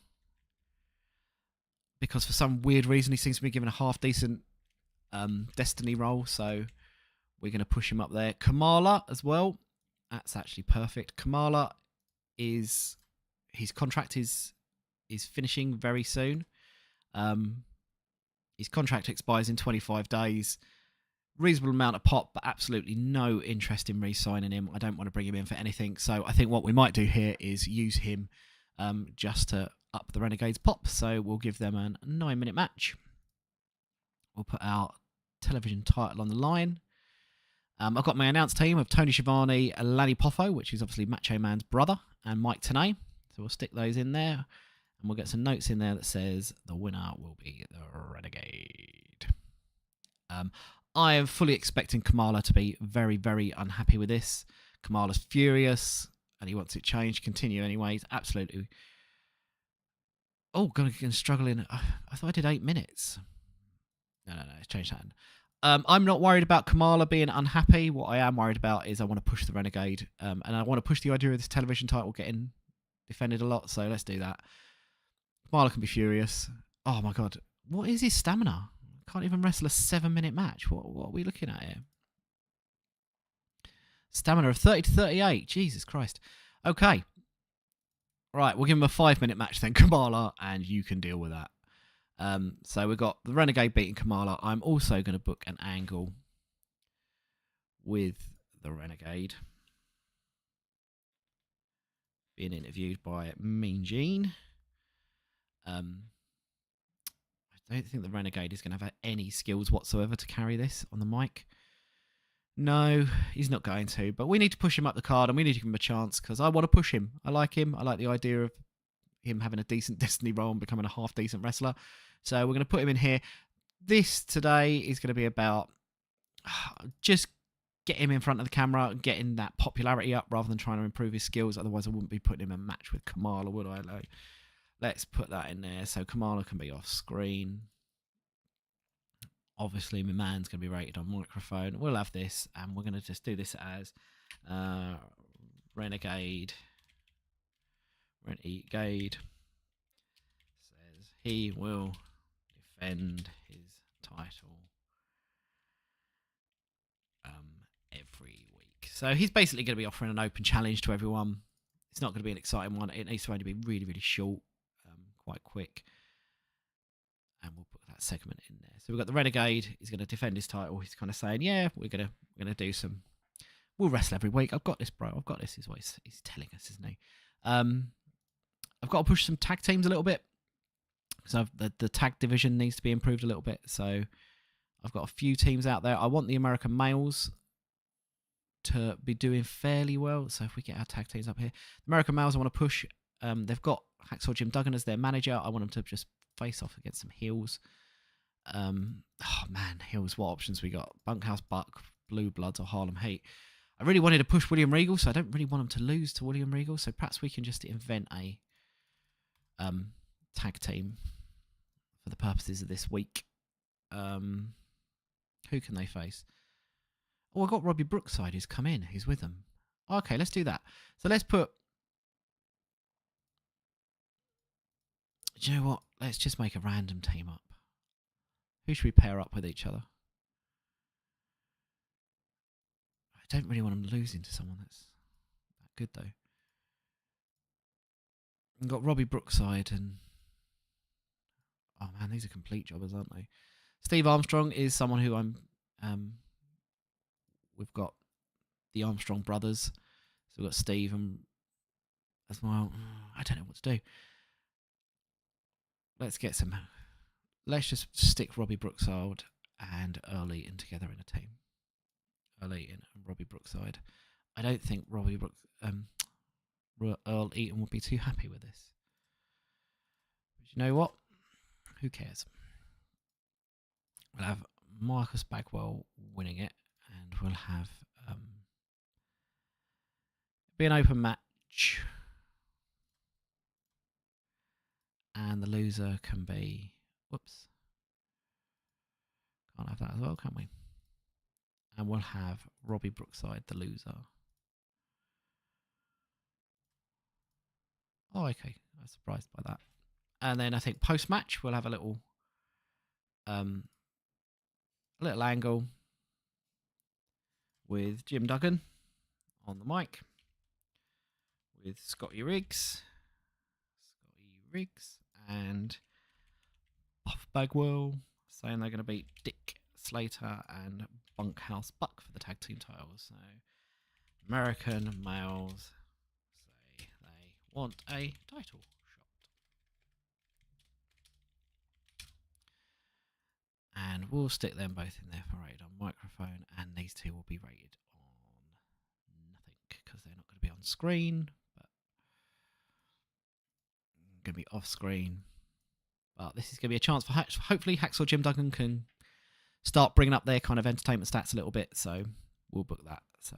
Because for some weird reason he seems to be given a half-decent Destiny role. So we're going to push him up there. Kamala as well. That's actually perfect. Kamala is... His contract is finishing very soon. His contract expires in 25 days. Reasonable amount of pop, but absolutely no interest in re-signing him. I don't want to bring him in for anything. So I think what we might do here is use him just to up the Renegades pop. So we'll give them a 9-minute match. We'll put our television title on the line. I've got my announced team of Tony Schiavone, Lanny Poffo, which is obviously Macho Man's brother, and Mike Tenay. So we'll stick those in there, and we'll get some notes in there that says the winner will be the Renegade. I am fully expecting Kamala to be very, very unhappy with this. Kamala's furious, and he wants it changed. Continue anyways. Absolutely. Oh, going to struggle in... I thought I did 8 minutes. No, let's change that. I'm not worried about Kamala being unhappy. What I am worried about is I want to push the Renegade, and I want to push the idea of this television title getting defended a lot, so let's do that. Kamala can be furious. Oh my god, what is his stamina? Can't even wrestle a 7-minute match. What are we looking at here? Stamina of 30 to 38. Jesus Christ. Okay. Right, we'll give him a 5-minute match then, Kamala, and you can deal with that. So we've got the Renegade beating Kamala. I'm also going to book an angle with the Renegade being interviewed by Mean Gene. I I don't think the Renegade is going to have any skills whatsoever to carry this on the mic. No, he's not going to. But we need to push him up the card, and we need to give him a chance because I want to push him. I like him. I like the idea of him having a decent Destiny role and becoming a half-decent wrestler. So we're going to put him in here. This today is going to be about just get him in front of the camera and getting that popularity up rather than trying to improve his skills. Otherwise, I wouldn't be putting him in a match with Kamala, would I? Like, let's put that in there. So Kamala can be off screen. Obviously, my man's going to be rated on microphone. We'll have this, and we're going to just do this as Renegade. Renegade says he will defend his title every week. So he's basically going to be offering an open challenge to everyone. It's not going to be an exciting one. It needs to only be really, really short, quite quick. And we'll put that segment in there. So we've got the Renegade. He's going to defend his title. He's kind of saying, yeah, we're gonna do some. We'll wrestle every week. I've got this, bro. I've got this. Is what he's telling us, isn't he? I've got to push some tag teams a little bit. So the tag division needs to be improved a little bit. So I've got a few teams out there. I want the American males to be doing fairly well. So if we get our tag teams up here, American males I want to push. They've got Hacksaw Jim Duggan as their manager. I want them to just face off against some heels. Oh man, heels, what options we got? Bunkhouse Buck, Blue Bloods, or Harlem Heat. I really wanted to push William Regal, so I don't really want him to lose to William Regal. So perhaps we can just invent a tag team for the purposes of this week. Who can they face? Oh, I got Robbie Brookside who's come in. Who's with them? Okay, let's do that. So let's put... Do you know what? Let's just make a random team up. Who should we pair up with each other? I don't really want them losing to someone that's that good, though. We've got Robbie Brookside and... Oh, man, these are complete jobbers, aren't they? Steve Armstrong is someone who I'm... We've got the Armstrong brothers. So we've got Steve and as well. I don't know what to do. Let's get some... Let's just stick Robbie Brookside and Earl Eaton together in a team. Earl Eaton and Robbie Brookside. I don't think Earl Eaton would be too happy with this. But you know what? Who cares? We'll have Marcus Bagwell winning it, and we'll have be an open match, and the loser can be... Whoops. Can't have that as well, can we? And we'll have Robbie Brookside, the loser. Oh, okay. I was surprised by that. And then I think post-match we'll have a little angle with Jim Duggan on the mic, with Scotty Riggs, and Buff Bagwell saying they're going to beat Dick Slater and Bunkhouse Buck for the tag team titles. So American males say they want a title shot. And we'll stick them both in there for rated on microphone, and these two will be rated on nothing because they're not going to be on screen, but going to be off screen. But this is going to be a chance for hopefully Hacksaw Jim Duggan can start bringing up their kind of entertainment stats a little bit. So we'll book that. So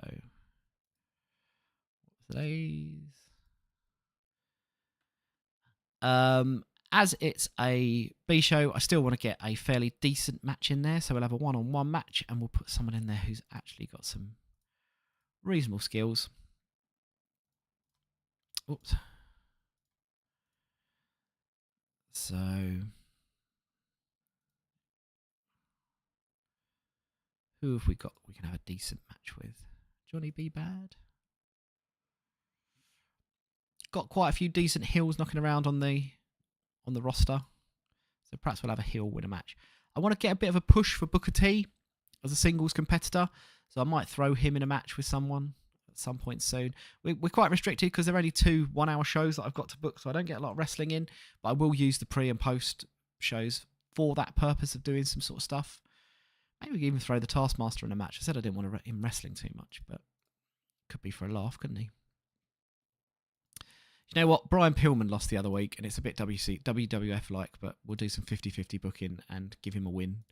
today's as it's a B show, I still want to get a fairly decent match in there. So we'll have a one-on-one match, and we'll put someone in there who's actually got some reasonable skills. Oops. So who have we got we can have a decent match with? Johnny B. Bad. Got quite a few decent heels knocking around on the roster. So perhaps we'll have a heel win a match. I want to get a bit of a push for Booker T as a singles competitor. So I might throw him in a match with someone at some point soon. We're quite restricted because there are only 2 1-hour shows that I've got to book, so I don't get a lot of wrestling in. But I will use the pre and post shows for that purpose of doing some sort of stuff. Maybe we could even throw the Taskmaster in a match. I said I didn't want him wrestling too much, but could be for a laugh, couldn't he? You know what? Brian Pillman lost the other week, and it's a bit WWF-like, but we'll do some 50-50 booking and give him a win.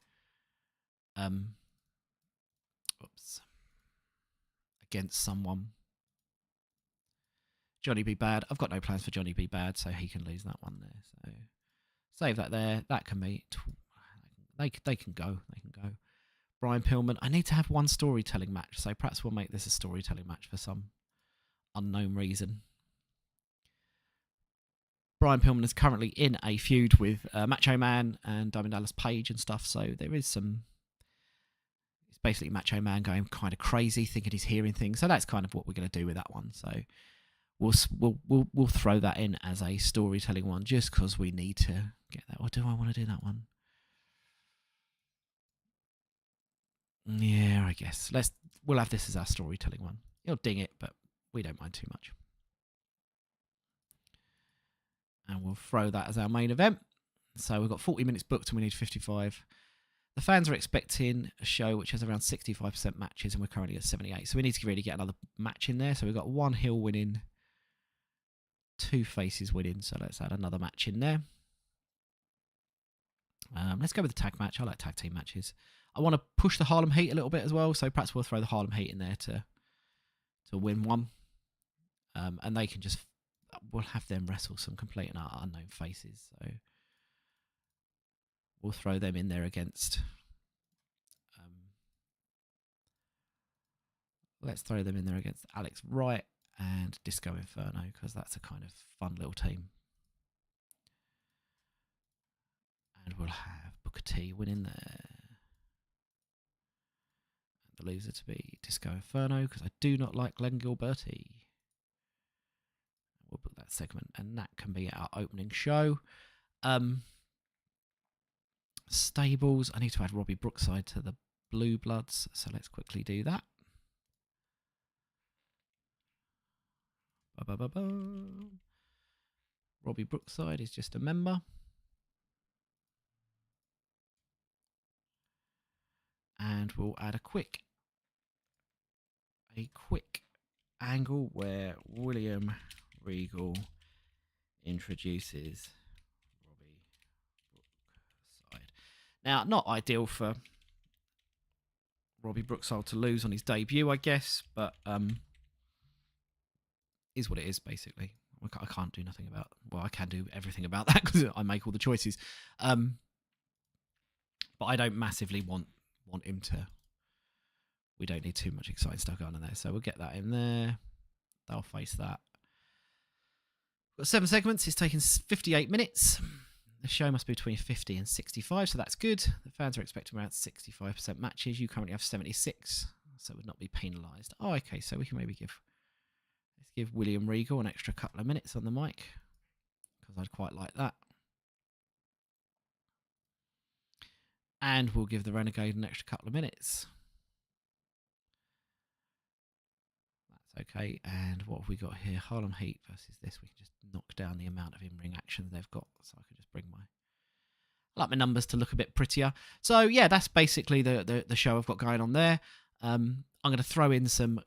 Against someone. Johnny B. Bad. I've got no plans for Johnny B. Bad, so he can lose that one there. So save that there. That can be. They can go. They can go. Brian Pillman. I need to have one storytelling match, so perhaps we'll make this a storytelling match for some unknown reason. Brian Pillman is currently in a feud with Macho Man and Diamond Dallas Page and stuff, so there is some... It's basically Macho Man going kind of crazy, thinking he's hearing things, so that's kind of what we're going to do with that one. So we'll throw that in as a storytelling one, just because we need to get that. Or do I want to do that one? Yeah, I guess. We'll have this as our storytelling one. You'll ding it, but we don't mind too much. And we'll throw that as our main event. So we've got 40 minutes booked and we need 55. The fans are expecting a show which has around 65% matches, and we're currently at 78. So we need to really get another match in there. So we've got one heel winning, two faces winning. So let's add another match in there. Let's go with the tag match. I like tag team matches. I want to push the Harlem Heat a little bit as well. So perhaps we'll throw the Harlem Heat in there to win one. And they can just... We'll have them wrestle some complete and unknown faces. So we'll throw them in there against... let's throw them in there against Alex Wright and Disco Inferno, because that's a kind of fun little team. And we'll have Booker T winning there. And the loser to be Disco Inferno, because I do not like Glenn Gilberti. We'll book that segment, and that can be our opening show. Stables. I need to add Robbie Brookside to the Blue Bloods, so let's quickly do that. Robbie Brookside is just a member. And we'll add a quick angle where William Regal introduces Robbie Brookside. Now, not ideal for Robbie Brookside to lose on his debut, I guess, but is what it is, basically. I can't do nothing about... Well, I can do everything about that because I make all the choices. But I don't massively want him to... We don't need too much exciting stuff going on there, so we'll get that in there. They'll face that. Got 7 segments. It's taken 58 minutes. The show must be between 50 and 65, so that's good. The fans are expecting around 65% matches. You currently have 76, so it would not be penalised. Oh, okay, so we can maybe let's give William Regal an extra couple of minutes on the mic, because I'd quite like that. And we'll give the Renegade an extra couple of minutes. Okay, and what have we got here? Harlem Heat versus this. We can just knock down the amount of in-ring action they've got, so I can just bring I like my numbers to look a bit prettier. So yeah, that's basically the show I've got going on there. I'm going to throw in some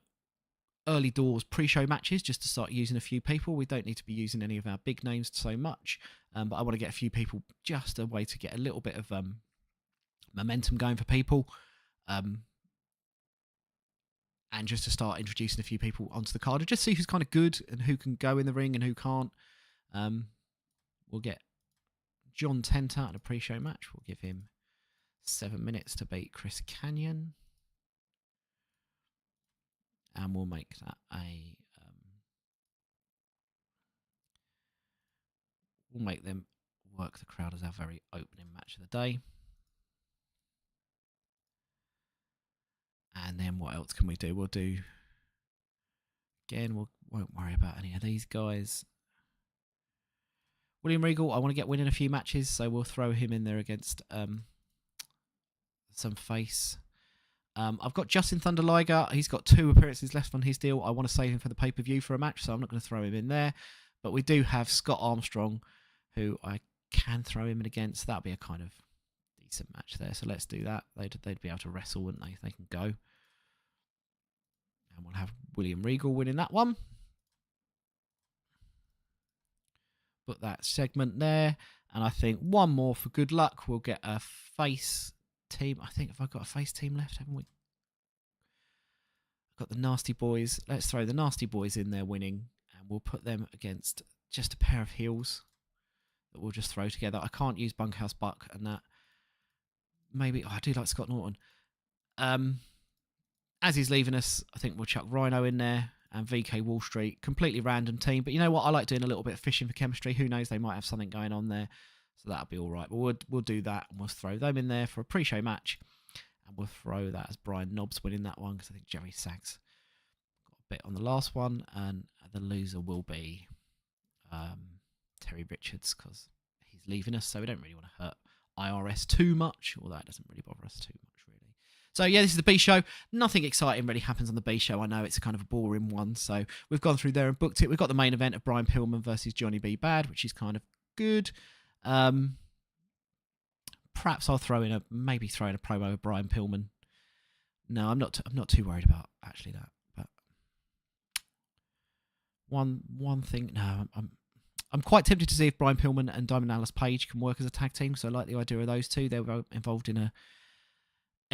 early doors pre-show matches just to start using a few people. We don't need to be using any of our big names so much, but I want to get a few people, just a way to get a little bit of momentum going for people. And just to start introducing a few people onto the card, and just see who's kind of good and who can go in the ring and who can't. We'll get John Tenta at a pre-show match. We'll give him 7 minutes to beat Chris Kanyon. And we'll make that we'll make them work the crowd as our very opening match of the day. And then what else can we do? We'll do... Again, we won't worry about any of these guys. William Regal, I want to get winning a few matches, so we'll throw him in there against some face. I've got Justin Thunder Liger. He's got 2 appearances left on his deal. I want to save him for the pay-per-view for a match, so I'm not going to throw him in there. But we do have Scott Armstrong, who I can throw him in against. That'll be a kind of decent match there. So let's do that. They'd be able to wrestle, wouldn't they? They can go. And we'll have William Regal winning that one. Put that segment there. And I think one more for good luck. We'll get a face team. I think, have I got a face team left, haven't we? Got the Nasty Boys. Let's throw the Nasty Boys in there winning. And we'll put them against just a pair of heels that we'll just throw together. I can't use Bunkhouse Buck and that. Maybe, I do like Scott Norton. As he's leaving us, I think we'll chuck Rhino in there and VK Wall Street. Completely random team. But you know what? I like doing a little bit of fishing for chemistry. Who knows? They might have something going on there. So that'll be all right. But we'll do that and we'll throw them in there for a pre-show match. And we'll throw that as Brian Knobs winning that one because I think Jerry Sags got a bit on the last one. And the loser will be Terry Richards because he's leaving us. So we don't really want to hurt IRS too much. Although that doesn't really bother us too much, really. So yeah, this is the B show. Nothing exciting really happens on the B show. I know it's a kind of a boring one. So we've gone through there and booked it. We've got the main event of Brian Pillman versus Johnny B. Bad, which is kind of good. Perhaps I'll maybe throw in a promo of Brian Pillman. No, I'm not too worried about actually that. But one thing, no, I'm quite tempted to see if Brian Pillman and Diamond Dallas Page can work as a tag team. So I like the idea of those two. They're involved in a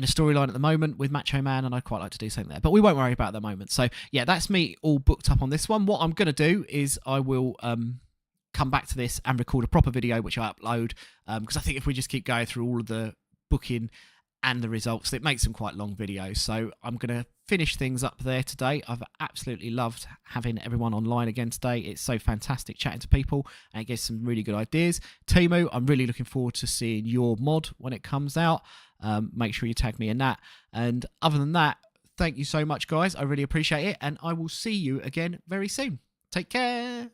storyline at the moment with Macho Man, and I'd quite like to do something there. But we won't worry about the moment. So yeah, that's me all booked up on this one. What I'm going to do is I will come back to this and record a proper video, which I upload, because I think if we just keep going through all of the booking and the results, it makes them quite long videos. So I'm going to finish things up there today. I've absolutely loved having everyone online again today. It's so fantastic chatting to people, and it gives some really good ideas. Timu, I'm really looking forward to seeing your mod when it comes out. Make sure you tag me in that. And other than that, thank you so much, guys. I really appreciate it, and I will see you again very soon. Take care.